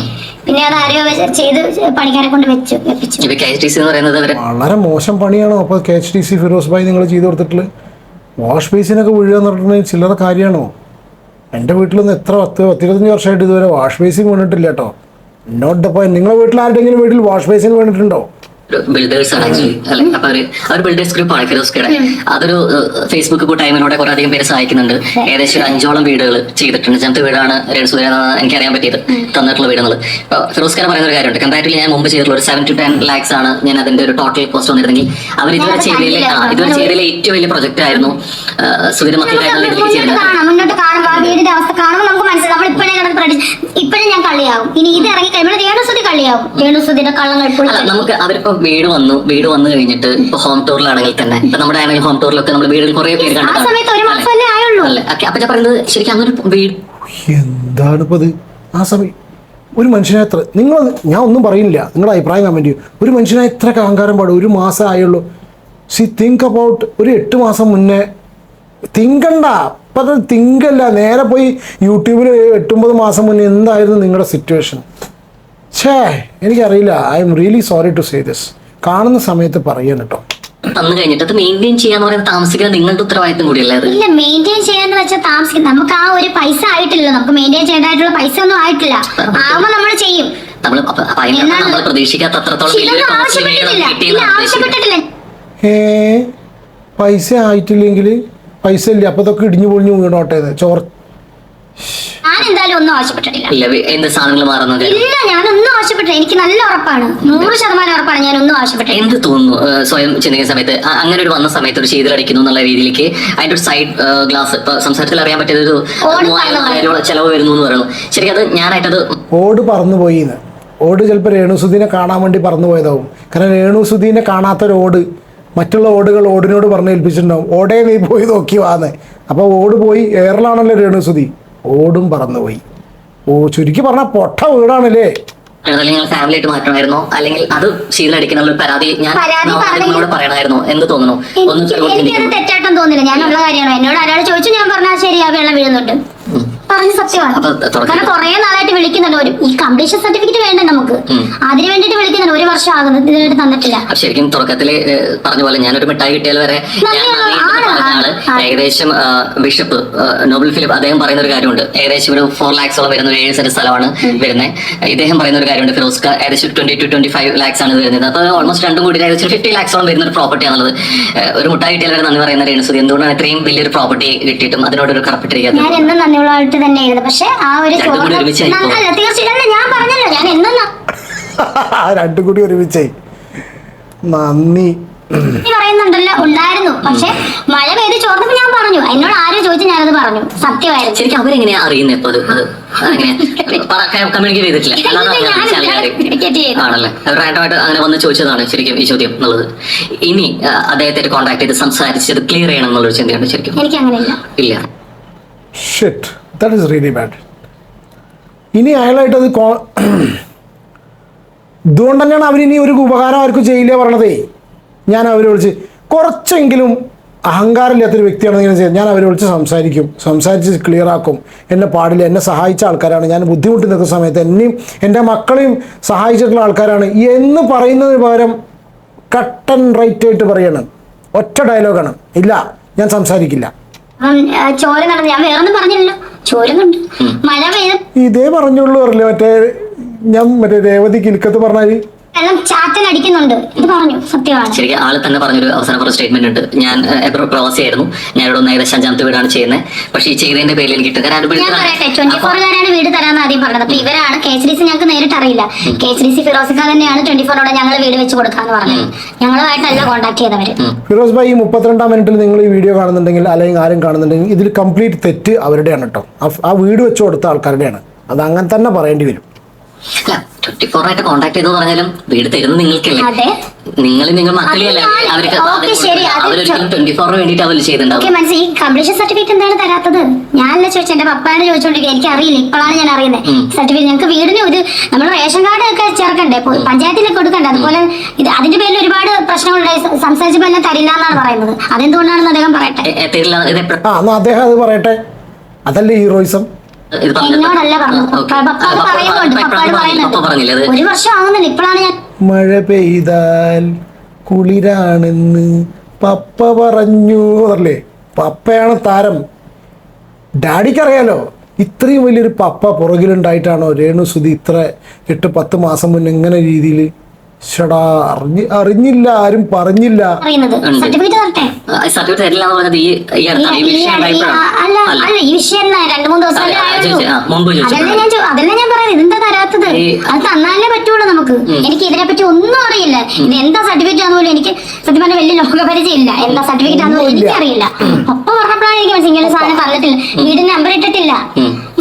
പിന്നെ അത് ആരോ ചെയ്ത് പണിക്കാരെ കൊണ്ട് വെപ്പിച്ചു. വളരെ മോശം പണിയാണോ അപ്പൊ KHTC ഫിറോസ് ഭായി നിങ്ങൾ ചെയ്തു കൊടുത്തിട്ടുള്ള? വാഷ് ബേസിനൊക്കെ വീഴുക എന്ന് പറഞ്ഞിട്ടുണ്ടെങ്കിൽ ചില്ലറ കാര്യമാണോ? എൻ്റെ വീട്ടിലൊന്നും 25 വർഷമായിട്ട് ഇതുവരെ വാഷ് ബേസിൻ വീണിട്ടില്ല കേട്ടോ. Note the point. നിങ്ങളുടെ വീട്ടിൽ ആരുടെങ്കിലും വീട്ടിൽ വാഷ് ബേസിൻ വീണിട്ടുണ്ടോ? ബിൽഡേഴ്സ് ആണ് ആക്ച്വലി. അല്ലെ, അപ്പൊ അവർ ബിൽഡേഴ്സ് ഗ്രൂപ്പാണ് ഫിറോസ്കയുടെ. അതൊരു ഫേസ്ബുക്ക് കൂട്ടായ്മയിലൂടെ കുറെ അധികം പേര് സഹായിക്കുന്നുണ്ട്. ഏകദേശം 5ഓളം വീടുകൾ ചെയ്തിട്ടുണ്ട്. ജനത്തെ വീടാണ് രേണുസുതി എനിക്കറിയാൻ പറ്റിയത് തന്നിട്ടുള്ള വീടുകൾ. ഫിറോസ്കര പറയുന്ന ഒരു കാര്യമുണ്ട്. കമ്പാരിറ്റീവ്ലി ഞാൻ മുമ്പ് ചെയ്തിട്ടുള്ള ഒരു 7 to 10 lakhs ആണ് ഞാൻ അതിന്റെ ഒരു ടോട്ടൽ കോസ്റ്റ് വന്നിരുന്നെങ്കിൽ അവർ ഇതുവരെ ചെയ്തതിലെ ഏറ്റവും വലിയ പ്രൊജക്ട് ആയിരുന്നു. സുവിധ മുന്നോട്ട് കാണുമ്പോൾ ആ വീടിന്റെ അവസ്ഥ കാണുമ്പോൾ നമുക്ക് മനസ്സിലാവും. നമ്മൾ ഇപ്പോഴും ഞാൻ കള്ളിയാവും. ഇനി ഇത് ഇറങ്ങി കഴിയുമ്പോൾ രേണുസുതി കള്ളിയാവും. രേണുസുതിയുടെ കള്ളങ്ങൾ നമുക്ക് അവരിപ്പോ വീട് വന്നു കഴിഞ്ഞിട്ട് ഇപ്പൊ ഹോം ടൂറിലാണെങ്കിൽ തന്നെ ഇപ്പൊ നമ്മുടെ ആണെങ്കിൽ ഹോം ടൂറിലൊക്കെ നമ്മൾ വീടുകൾ കുറെ പേര് കണ്ടിട്ടുണ്ട്. അപ്പൊ ഞാൻ പറയുന്നത് ശരിക്കും അങ്ങനെ വീട് എന്താണിപ്പോ ഇത്? ആ സമയം ഒരു മനുഷ്യനെ എത്ര ഞാൻ ഒന്നും പറയുന്നില്ല, നിങ്ങളുടെ അഭിപ്രായം കമന്റ് ചെയ്യും. ഒരു മനുഷ്യനെ എത്ര അഹങ്കാരം പാടും? 1 മാസം ആയുള്ളൂ. തിങ്ക് അബൌട്ട് ഒരു 8 മാസം മുന്നേ. തിങ്കണ്ട അപ്പം അത് തിങ്കല്ല. നേരെ പോയി യൂട്യൂബിൽ 8-9 മാസം മുന്നേ എന്തായിരുന്നു നിങ്ങളുടെ സിറ്റുവേഷൻ? എനിക്കറിയില്ല. I'm really sorry to say this. കാണുന്ന സമയത്ത് പറയാൻ കേട്ടോ. തന്നു കഴിഞ്ഞിട്ട് അത് മെയിൻറ്റെയിൻ ചെയ്യാന്ന് പറയുന്നത് താമസിക്കുന്നത് നിങ്ങളുടെ ഉത്തരവാദിത്തം കൂടിയല്ലേ അത്? ഇല്ല, മെയിൻറ്റെയിൻ ചെയ്യാന്ന് വെച്ചാൽ താമസിക്കും. നമുക്ക് ആ ഒരു പൈസ ആയിട്ടില്ല, നമുക്ക് മെയിൻറ്റെയിൻ ചെയ്യേണ്ടതായിട്ടുള്ള പൈസ ഒന്നും ആയിട്ടില്ല. ആവുമ്പോ നമ്മൾ ചെയ്യും. നമ്മൾ പ്രതീക്ഷിക്കാത്ത അത്രത്തോളം ആവശ്യപ്പെട്ടിട്ടില്ല. പൈസ ആയിട്ടില്ലെങ്കിൽ പൈസ ഇല്ല, അപ്പൊ ഇതൊക്കെ ഇടിഞ്ഞു പൊളിഞ്ഞു വീണോട്ടെ. ഞാൻ എന്തായാലും ഒന്നും ആവശ്യപ്പെട്ടിട്ടില്ല. എന്ത് സാധനങ്ങൾ മാറുന്നത്? ഇല്ല, ഞാനൊന്നും ആവശ്യപ്പെട്ടില്ല. എനിക്ക് നല്ല ഉറപ്പാണ്, 100% ഉറപ്പാണ്. ഞാൻ ഒന്നും ആവശ്യപ്പെട്ടില്ല. എന്ത് തോന്നുന്നു സ്വയം ചിന്തിക്കുന്ന സമയത്ത്? അങ്ങനെ ഒരു വന്ന സമയത്ത് ഒരു ശീതളടിക്കുന്നു എന്നുള്ള രീതിയിലേക്ക് അതിന്റെ ഒരു സൈഡ് ഗ്ലാസ് ഇപ്പൊ സംസാരത്തിൽ അറിയാൻ പറ്റിയത് ഒരു 3000 ചെലവ് വരുന്നു എന്ന് പറയുന്നു. ശരിക്കും അത് ഞാനായിട്ടത് ഓട് പറന്നുപോയി. ഓട് ചിലപ്പോൾ രേണുസുധീനെ കാണാൻ വേണ്ടി പറന്നു പോയതാവും. കാരണം രേണുസുധീനെ കാണാത്തൊരോട് മറ്റുള്ള ഓടുകൾ ഓടിനോട് പറഞ്ഞ് ഏൽപ്പിച്ചിട്ടുണ്ടാവും, ഓടേ നീ പോയി നോക്കി വാന്ന്. അപ്പോൾ ഓട് പോയി എയറിലാണല്ലോ രേണുസുധി, ഓടും പറന്നുപോയി. ചുരുക്കി പറഞ്ഞാൽ പൊട്ട വീടാണല്ലേ. നിങ്ങൾ ഫാമിലി ആയിട്ട് മാറ്റണമായിരുന്നോ, അല്ലെങ്കിൽ അത് ശീലടിക്കുന്ന ഒരു പരാതി ഞാൻ പറയണമായിരുന്നോ? എന്ത് തോന്നുന്നു? എനിക്കത് തെറ്റായിട്ടും തോന്നില്ല. ഞാനുള്ള കാര്യമാണ്. എന്നോട് ഒരാൾ ചോദിച്ചു, ഞാൻ പറഞ്ഞാൽ ശരി, ആ വെള്ളം വീഴുന്നുണ്ട്, പറഞ്ഞ സത്യമാണ്. കാരണം കുറെ നാളായിട്ട് വിളിക്കുന്നുണ്ട്. ഈ കംപ്ലീഷൻ സർട്ടിഫിക്കറ്റ് വേണ്ട നമുക്ക്, അതിന് വേണ്ടിട്ട് വിളിക്കുന്നുണ്ട്. 1 വർഷം ആകുന്നത് ഇതിനായിട്ട് തന്നിട്ടില്ല. ശരിക്കും തുടക്കത്തില് പറഞ്ഞ പോലെ ഞാനൊരു മിഠായി കിട്ടിയാൽ വരെ ഏകദേശം ബിഷപ്പ് നോബൽ ഫിലിപ്പ് അദ്ദേഹം പറയുന്ന ഒരു കാര്യമുണ്ട്. ഏകദേശം ഒരു 4 lakhs വരുന്ന ഒരു 7 സെന്റ് സ്ഥലമാണ് വരുന്നത്. ഇദ്ദേഹം പറയുന്ന ഒരു കാര്യമുണ്ട്, ഫിറോസ്ക ഏകദേശം 20 to 25 lakhs ആണ് വരുന്നത്. അപ്പൊ ഓൾമോസ്റ്റ് 2 കോടി ഏകദേശം 50 lakhs വരുന്ന ഒരു പ്രോപ്പർട്ടി ആണുള്ളത്. ഒരു മുട്ടായി കിട്ടിയാൽ വരെ നന്ദി പറയുന്ന രേണുസുധി എന്തുകൊണ്ടാണ് ഇത്രയും വലിയൊരു പ്രോപ്പർട്ടി കിട്ടിയിട്ടും അതിനോടൊരു കറപ്പിട്ടിരിക്കുന്നത്? ഞാൻ എന്നും നന്ദിയുള്ളതായിട്ട് തന്നെ എഴുതും. പക്ഷെ ആ ഒരു തീർച്ചയായിട്ടും ഞാൻ പറഞ്ഞല്ലോ, ഞാൻ എന്നും രണ്ടും കൂടി ഒരുമിച്ചായി. നന്ദി പറയുന്നുണ്ടല്ലോ, ഉണ്ടായിരുന്നു. പക്ഷെ മഴ പെയ്ത് ചോർന്നപ്പോ ഞാൻ പറഞ്ഞു. എന്നോട് ആരും ചോദിച്ചു, ഞാനത് പറഞ്ഞു. സത്യമായിരുന്നു. ശരിക്കും അവരെങ്ങനെയാ അറിയുന്നത്? ഇപ്പൊ കമ്മ്യൂണിക്കേറ്റ് ചെയ്തിട്ടില്ല ആണല്ലേ? റാൻഡമായിട്ട് അങ്ങനെ വന്ന് ചോദിച്ചതാണ് ശരിക്കും ഈ ചോദ്യം എന്നുള്ളത്. ഇനി അദ്ദേഹത്തെ കോൺടാക്ട് ചെയ്ത് സംസാരിച്ചത് ക്ലിയർ ചെയ്യണം എന്നുള്ളൊരു ചിന്തയുണ്ട് ശരിക്കും? എനിക്ക് അങ്ങനെയില്ല. ഇല്ല. Shit, that is really bad. ഇനി അയാളായിട്ടത് ഇതുകൊണ്ട് തന്നെയാണ് അവരിനി ഒരു ഉപകാരം ആർക്കും ചെയ്യില്ല പറയണതേ. ഞാൻ അവരെ വിളിച്ച് കുറച്ചെങ്കിലും അഹങ്കാരമില്ലാത്തൊരു വ്യക്തിയാണെന്ന് ഞാൻ അവരെ വിളിച്ച് സംസാരിച്ച് ക്ലിയർ ആക്കും. എന്നെ പാടില്ല, എന്നെ സഹായിച്ച ആൾക്കാരാണ്, ഞാൻ ബുദ്ധിമുട്ടി നിൽക്കുന്ന സമയത്ത് എന്നെയും എൻ്റെ മക്കളെയും സഹായിച്ചിട്ടുള്ള ആൾക്കാരാണ് എന്ന് പറയുന്നതിന് പകരം കട്ട് ആൻഡ് റൈറ്റ് ആയിട്ട് പറയണം. ഒറ്റ ഡയലോഗാണ്, ഇല്ല ഞാൻ സംസാരിക്കില്ല. ചോര നടന്നു. ഞാൻ വേറൊന്നും പറഞ്ഞില്ലല്ലോ. ചോരുന്നുണ്ട്, മഴ പെയ്ത് ഇതേ പറഞ്ഞുള്ളൂ പറഞ്ഞില്ലേ. ഞാൻ രേവതി കിൽക്കത്ത് പറഞ്ഞാല് വെള്ളം ചാറ്റലടിക്കുന്നുണ്ട്, ഇത് പറഞ്ഞു. സത്യമാണ്. ശരിക്കും ആള് തന്നെ പറഞ്ഞൊരു അവസാന സ്റ്റേറ്റ്മെന്റ് ഉണ്ട്. ഞാൻ പ്രവാസിയായിരുന്നു, ഞാനിവിടെ ഒന്ന് ഏകദേശം 5ാമത്തെ വീടാണ് ചെയ്യുന്നത്. പക്ഷേ ഈ ചെയ്തതിന്റെ പേരിൽ എനിക്ക് ഞാൻ പറയട്ടെ, 24-കാരാണ് വീട് തരാമെന്ന് ആദ്യം പറഞ്ഞത്. അപ്പൊ ഇവരാണ് KHDC, ഞങ്ങൾക്ക് നേരിട്ട് അറിയില്ല. KHDC ഫിറോസിക്ക തന്നെയാണ് 24-ഓടെ ഞങ്ങൾ വീട് വെച്ച് കൊടുക്കാന്ന് പറഞ്ഞത്. ഞങ്ങളുമായിട്ടല്ല കോൺടാക്ട് ചെയ്തവര്. ഫിറോസ് ഭായി, ഈ 32-ാം മിനിറ്റിൽ നിങ്ങൾ ഈ വീഡിയോ കാണുന്നുണ്ടെങ്കിൽ അല്ലെങ്കിൽ ആരും കാണുന്നുണ്ടെങ്കിൽ ഇതിൽ കംപ്ലീറ്റ് തെറ്റ് അവരുടെയാണ് കേട്ടോ. ആ വീട് വെച്ച് കൊടുത്ത ആൾക്കാരുടെയാണ്. അത് അങ്ങനെ തന്നെ പറയേണ്ടി വരും. 24 ആയിട്ട് കോൺടാക്ട് ചെയ്തു പറഞ്ഞാലും വീട് തരുന്നത് നിങ്ങൾക്കല്ലേ? നിങ്ങൾ മക്കളെയല്ലേ? അവർക്ക് 24 വേണ്ടിട്ട് അവർ ചെയ്തിട്ടുണ്ടാവും. ഈ കംപ്ലീഷൻ സർട്ടിഫിക്കറ്റ് എന്താണ് തരാത്തത്? ഞാനല്ല ചോദിച്ചത്, എന്റെ പപ്പാനെ ചോദിച്ചോണ്ടിരിക്കുക. എനിക്ക് അറിയില്ല, ഇപ്പോഴാണ് ഞാൻ അറിയുന്നത്. സർട്ടിഫിക്കറ്റ് ഞങ്ങൾക്ക് വീടിന് ഒരു നമ്മൾ റേഷൻ കാർഡ് ഒക്കെ ചേർക്കണ്ടേ, പഞ്ചായത്തിലേക്ക് കൊടുക്കണ്ടേ? അതുപോലെ ഇത് അതിന്റെ പേരിൽ ഒരുപാട് പ്രശ്നങ്ങളുണ്ടായി. സംസാരിച്ചപ്പോ എന്നെ തരില്ല എന്നാണ് പറയുന്നത്. അതെന്തുകൊണ്ടാണെന്ന് അദ്ദേഹം പറയട്ടെ. അദ്ദേഹം അത് പറയട്ടെ. അതല്ലേ ഹീറോയിസം? എന്നോടല്ല പറഞ്ഞത്, പപ്പാട് പറയുന്നുണ്ട്. 1 വർഷം ആകുന്നില്ല, ഇപ്പോഴാണ് ഞാൻ. മഴ പെയ്താൽ കുളിരാണെന്ന് പപ്പ പറഞ്ഞു അല്ലേ? പപ്പയാണ് താരം. ഡാഡിക്കറിയാലോ, ഇത്രയും വലിയൊരു പപ്പ പുറകിലുണ്ടായിട്ടാണോ രേണുസുധി ഇത്ര 8-10 മാസം മുന്നേ ഇങ്ങനെ രീതിയിൽ അറിഞ്ഞില്ല, ആരും പറഞ്ഞില്ല. ഈ വിഷയം 2-3 ദിവസം അതല്ല ഞാൻ പറയുന്നത്. ഇതെന്താ തരാത്തത്? അത് തന്നാലേ പറ്റുള്ളൂ നമുക്ക്. എനിക്ക് ഇതിനെപ്പറ്റി ഒന്നും അറിയില്ല. ഇത് എന്താ സർട്ടിഫിക്കറ്റ് ആണെന്ന് പോലും എനിക്ക് സത്യം പറഞ്ഞാൽ വലിയ ലോകപരിചയം ഇല്ല. എന്താ സർട്ടിഫിക്കറ്റ് ആണെന്ന് പോലും എനിക്കറിയില്ല. ഒപ്പം പറഞ്ഞപ്പോഴാണ് എനിക്ക് മനസ്സിലായി. ഇങ്ങനെ സാധനം പറഞ്ഞിട്ടില്ല, വീടിന് നമ്പർ ഇട്ടിട്ടില്ല.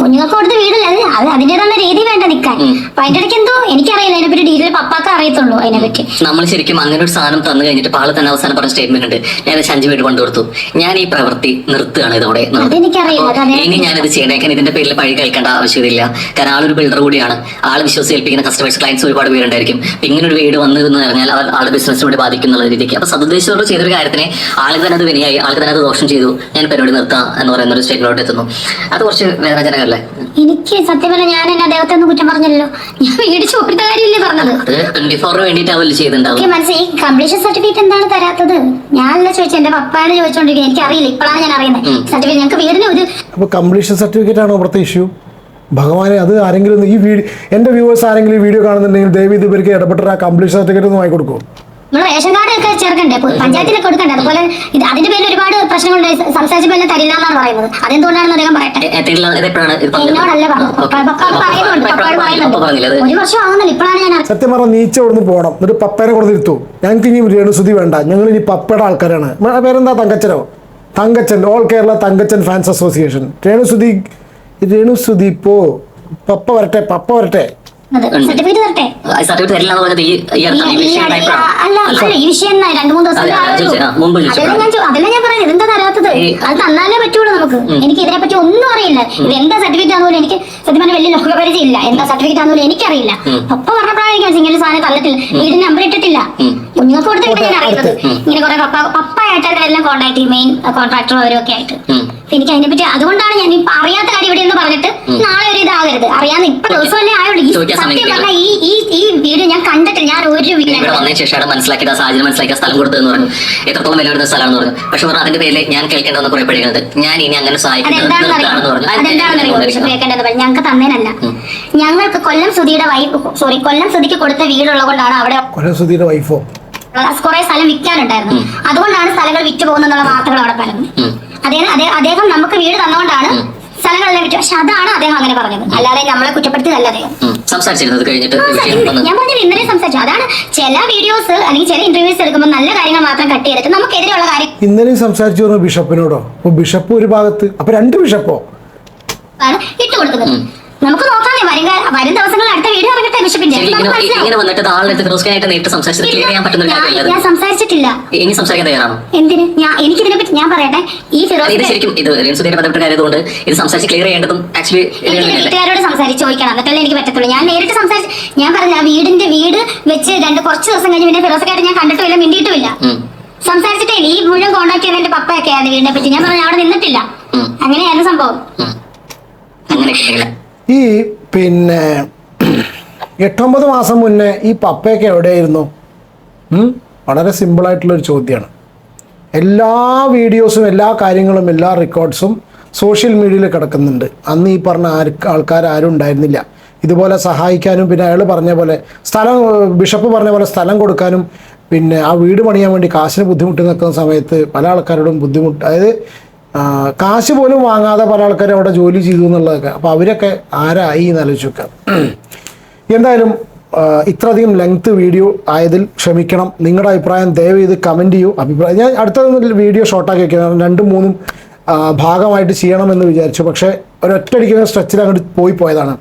കുഞ്ഞുങ്ങൾക്ക് കൊടുത്ത വീടല്ല അത് അതിന്റേതായ രീതി വേണ്ട നിൽക്കാൻ. അപ്പൊ അതിന്റെ ഇടയ്ക്ക് എന്തോ എനിക്കറിയില്ല അതിനെപ്പറ്റി ഡീറ്റെയിൽ പപ്പാക്ക് അറിയത്തുള്ളൂ അതിനെപ്പറ്റി. നമ്മൾ ശരിക്കും അങ്ങനെ ഒരു സാധനം തന്നു കഴിഞ്ഞിട്ട് ആള് തന്നെ അവസാനം പറഞ്ഞ സ്റ്റേറ്റ്മെന്റ് ഉണ്ട്, ഞാൻ 5 വീട് കൊണ്ടു കൊടുത്തു, ഞാൻ ഈ പ്രവൃത്തി നിർത്തുകയാണ് ഇതോടെ. ഇനി ഞാനിത് ചെയ്യണേക്കാൻ ഇതിന്റെ പേരിൽ പഴി കേൾക്കേണ്ട ആവശ്യമില്ല. കാരണം ആളൊരു ബിൽഡർ കൂടിയാണ്, ആള് വിശ്വസിച്ച് ഏൽപ്പിക്കുന്ന കസ്റ്റമേഴ്സ് ക്ലയൻസ് ഒരുപാട് പേരുണ്ടായിരിക്കും. ഇങ്ങനെ ഒരു വീട് വന്നു എന്ന് പറഞ്ഞാൽ ആളുടെ ബിസിനസ്സിനോട് ബാധിക്കുന്ന രീതിക്ക്. അപ്പൊ സദുദ്ദേശത്തോട് ചെയ്തൊരു കാര്യത്തിനെ ആൾക്ക് തന്നെ അത് വിനയായി, ആൾക്ക് തന്നെ അത് ദോഷം ചെയ്തു, ഞാൻ പരിപാടി നിർത്താം എന്ന് പറയുന്ന ഒരു സ്റ്റേറ്റ്മെന്റ് എത്തുന്നു. അത് കുറച്ച് വേദനാജനകമല്ലേ? എനിക്ക് സത്യം പറഞ്ഞാൽ ഞാൻ എന്നെ അദ്ദേഹത്തെ ഒന്നും കുറ്റം പറഞ്ഞല്ലോ, ഞാൻ വീട് ചോപ്പിട്ട കാര്യമില്ലേ പറഞ്ഞത്. അത് 24 വേണ്ടിയിട്ടാവില്ല ചെയ്തിട്ടുണ്ടാവും. മനസ്സിലായി. കംപ്ലീഷൻ സർട്ടിഫിക്കറ്റ് എന്താണ് തരാത്തത്? ഞാനല്ല ചോദിച്ചത്, എന്റെ പപ്പാണ് ചോദിച്ചോണ്ടിരിക്കുന്നത്. എനിക്ക് അറിയില്ല, ഇപ്പോഴാണ് ഞാൻ അറിയുന്നത് സർട്ടിഫിക്കറ്റ് ഞങ്ങൾക്ക് വീടിന് ഒരു. അപ്പൊ കംപ്ലീഷൻ സർട്ടിഫിക്കറ്റ് ആണോ ഇവിടുത്തെ ഇഷ്യൂ? ഭഗവാനെ, അത് ആരെങ്കിലും ഈ വീഡിയോ, എന്റെ വ്യൂവേഴ്സ് ആരെങ്കിലും ഈ വീഡിയോ കാണുന്നുണ്ടെങ്കിൽ ദയവ് ഇത് ഇവർക്ക് ഇടപെട്ട ആ കംപ്ലീഷൻ സർട്ടിഫിക്കറ്റ് ഒന്ന് വാങ്ങി കൊടുക്കും. നമ്മൾ റേഷൻ കാർഡ് ഒക്കെ ചേർക്കണ്ടേ, പഞ്ചായത്തിലൊക്കെ കൊടുക്കണ്ടേ? അതുപോലെ ഇത് അതിന്റെ പേരിൽ ഒരുപാട് പ്രശ്നങ്ങളുണ്ട്. സംസാരിച്ചപ്പോൾ എന്നെ തരില്ല എന്നാണ് പറയുന്നത്. അതെന്തുകൊണ്ടാണെന്ന് അദ്ദേഹം പറയട്ടെ. എന്നോടല്ല പറയുന്നുണ്ട്, പപ്പാട് പറയുന്നുണ്ട്. 1 വർഷം ആവുന്നില്ല, ഇപ്പോഴാണ് ഞാൻ. സത്യം പറഞ്ഞാൽ നീച്ച ഇവിടുന്ന് പോകണം, എന്നിട്ട് പപ്പേനെ കൊടുത്തിരുത്തു. ഞങ്ങൾക്ക് ഇനി രേണുസുതി വേണ്ട, ഞങ്ങൾ ഇനി പപ്പയുടെ ആൾക്കാരാണ്. പേരെന്താ? തങ്കച്ചനോ? Thankachan, all Kerala Thankachan fans association. രേണുസുതി പോ, പപ്പ വരട്ടെ, പപ്പ വരട്ടെ. സർട്ടിഫിക്കറ്റ് തരട്ടെ. അല്ല ഈ വിഷയം 2-3 ദിവസം അതെല്ലാം ഞാൻ പറയുന്നത്. ഇതെന്താ തരാത്തത്? അത് തന്നാലേ പറ്റുള്ളൂ നമുക്ക്. എനിക്ക് ഇതിനെ പറ്റി ഒന്നും അറിയില്ല. ഇത് എന്താ സർട്ടിഫിക്കറ്റ് ആണെന്ന് പോലും എനിക്ക് സത്യം പറഞ്ഞാൽ വലിയ ലോകപരിചയം ഇല്ല. എന്താ സർട്ടിഫിക്കറ്റ് ആണെന്ന് പോലും എനിക്കറിയില്ല. പപ്പ പറഞ്ഞപ്പോഴായിരിക്കും ഇങ്ങനെ സാധനം തന്നിട്ടില്ല, വീടിന് നമ്പർ ഇട്ടിട്ടില്ല. കുഞ്ഞുങ്ങൾക്ക് കൊടുത്തിട്ട് ഞാൻ അറിയുന്നത് ഇങ്ങനെ കുറെ പപ്പയായിട്ടാണ് എല്ലാം കോൺടാക്ട് ചെയ്യും, മെയിൻ കോൺട്രാക്ടർ അവരൊക്കെ ആയിട്ട്. എനിക്ക് അതിനെപ്പറ്റി അതുകൊണ്ടാണ് ഞാൻ ഇപ്പൊ അറിയാത്ത കാര്യം ഇവിടെ എന്ന് പറഞ്ഞിട്ട് നാളെ ഒരു ഇതാകരുത്. അറിയാതെ ഇപ്പൊ ദിവസമല്ലേ ആയുള്ളൂ. സത്യം പറഞ്ഞാൽ ഈ വീഡിയോ ഞാൻ കണ്ടിട്ടില്ല. ഞാൻ ഒരു ഇവിടെ വന്നതിന് ശേഷമാണ് മനസ്സിലാക്കിയത്, സാഹചര്യം മനസ്സിലാക്കിയ സ്ഥലം കൊടുത്തതെന്ന് പറഞ്ഞു, എത്രത്തോളം വില വരുന്ന സ്ഥലമാണെന്ന് പറഞ്ഞു. പക്ഷെ പറഞ്ഞു അതിന്റെ പേരിൽ ഞാൻ കേൾക്കേണ്ടതെന്ന് കുറെ പഠിക്കുന്നത്, ഞാൻ ഇനി അങ്ങനെ അതെന്താണെന്ന് ഞങ്ങൾക്ക് തന്നേനല്ല. ഞങ്ങൾക്ക് കൊല്ലം സുധിക്ക് കൊടുത്ത വീടുള്ളത് കൊണ്ടാണ് അവിടെ കുറെ സ്ഥലം വിൽക്കാനുണ്ടായിരുന്നു. അതുകൊണ്ടാണ് സ്ഥലങ്ങൾ വിറ്റ് പോകുന്നുള്ള വാർത്തകൾ അവിടെ പരന്നു. അദ്ദേഹം നമുക്ക് വീട് തന്നുകൊണ്ടാണ് സ്ഥലങ്ങളെല്ലാം വിറ്റു. പക്ഷെ അതാണ് അദ്ദേഹം അങ്ങനെ പറഞ്ഞത്, അല്ലാതെ നമ്മളെ കുറ്റപ്പെടുത്തിയതല്ല അദ്ദേഹം. ഞാൻ പറഞ്ഞത് ഇന്നലെ സംസാരിച്ചു. അതാണ് ചില വീഡിയോസ് അല്ലെങ്കിൽ ചില ഇന്റർവ്യൂസ് എടുക്കുമ്പോൾ നല്ല കാര്യങ്ങൾ മാത്രം കട്ട് ചെയ്തിട്ട് നമുക്കെതിരെയുള്ള കാര്യം. ഇന്നലെ സംസാരിച്ചു പറഞ്ഞു ബിഷപ്പിനോടോ? ബിഷപ്പ് ഒരു ഭാഗത്ത്, അപ്പൊ 2 ബിഷപ്പോ ആണ് ഇട്ട് കൊടുക്കുന്നത്. നമുക്ക് നോക്കാമേ, വരും ദിവസങ്ങളിൽ അടുത്ത വീഡിയോ ഇറങ്ങട്ടെ ബിഷപ്പിന്റെ. ഞാൻ സംസാരിച്ചിട്ടില്ല. എന്തിന്? എനിക്കിതിനെ പറ്റി ഞാൻ പറയട്ടെ. ഈ വീട്ടുകാരോട് സംസാരിച്ച് ചോദിക്കണം, എന്നിട്ടല്ലേ എനിക്ക് പറ്റത്തുള്ളൂ. ഞാൻ നേരിട്ട് സംസാരിച്ച് ഞാൻ പറഞ്ഞ വീട് വെച്ച് കുറച്ച് ദിവസം കഴിഞ്ഞ് പിന്നെ ഫിറോസക്കായിട്ട് ഞാൻ കണ്ടിട്ടുമില്ല, മിണ്ടിയിട്ടുമില്ല, സംസാരിച്ചിട്ടേ. ഈ മുഴുവൻ കോൺടാക്ട് ചെയ്ത എന്റെ പപ്പയൊക്കെയാണ് വീടിനെ പറ്റി. ഞാൻ പറഞ്ഞു അവിടെ നിന്നിട്ടില്ല. അങ്ങനെയായിരുന്നു സംഭവം. ഈ 8-9 മാസം മുന്നേ ഈ പപ്പയൊക്കെ എവിടെയായിരുന്നു? വളരെ സിമ്പിളായിട്ടുള്ളൊരു ചോദ്യമാണ്. എല്ലാ വീഡിയോസും എല്ലാ കാര്യങ്ങളും എല്ലാ റെക്കോർഡ്സും സോഷ്യൽ മീഡിയയിൽ കിടക്കുന്നുണ്ട്. അന്ന് ഈ പറഞ്ഞ ആൾക്കാരും ഉണ്ടായിരുന്നില്ല ഇതുപോലെ സഹായിക്കാനും. പിന്നെ അയാൾ പറഞ്ഞ പോലെ ബിഷപ്പ് പറഞ്ഞ പോലെ സ്ഥലം കൊടുക്കാനും, പിന്നെ ആ വീട് പണിയാൻ വേണ്ടി കാശിന് ബുദ്ധിമുട്ട് നിൽക്കുന്ന സമയത്ത് പല ആൾക്കാരോടും ബുദ്ധിമുട്ട്, അതായത് കാശ് പോലും വാങ്ങാതെ പല ആൾക്കാരും അവിടെ ജോലി ചെയ്തു എന്നുള്ളതൊക്കെ. അപ്പോൾ അവരൊക്കെ ആരായി എന്ന് ആലോചിക്കുക. എന്തായാലും ഇത്രയധികം ലെങ്ത് വീഡിയോ ആയതിൽ ക്ഷമിക്കണം. നിങ്ങളുടെ അഭിപ്രായം ദയവ് ചെയ്ത് കമൻറ്റ് ചെയ്യൂ. ഞാൻ അടുത്ത വീഡിയോ ഷോർട്ടാക്കി വയ്ക്കുന്നത് 2-3 ഭാഗമായിട്ട് ചെയ്യണമെന്ന് വിചാരിച്ചു. പക്ഷേ ഒരൊറ്റയടിക്കുന്ന സ്ട്രെച്ചിൽ അങ്ങോട്ട് പോയതാണ്.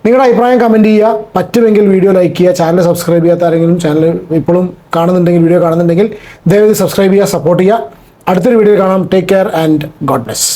നിങ്ങളുടെ അഭിപ്രായം കമൻറ്റ് ചെയ്യുക. പറ്റുമെങ്കിൽ വീഡിയോ ലൈക്ക് ചെയ്യുക. ചാനൽ സബ്സ്ക്രൈബ് ചെയ്യാത്ത ആരെങ്കിലും ചാനൽ ഇപ്പോഴും വീഡിയോ കാണുന്നുണ്ടെങ്കിൽ ദയവ് സബ്സ്ക്രൈബ് ചെയ്യുക, സപ്പോർട്ട് ചെയ്യുക. അടുത്തൊരു വീഡിയോ കാണാം. Take care and God bless.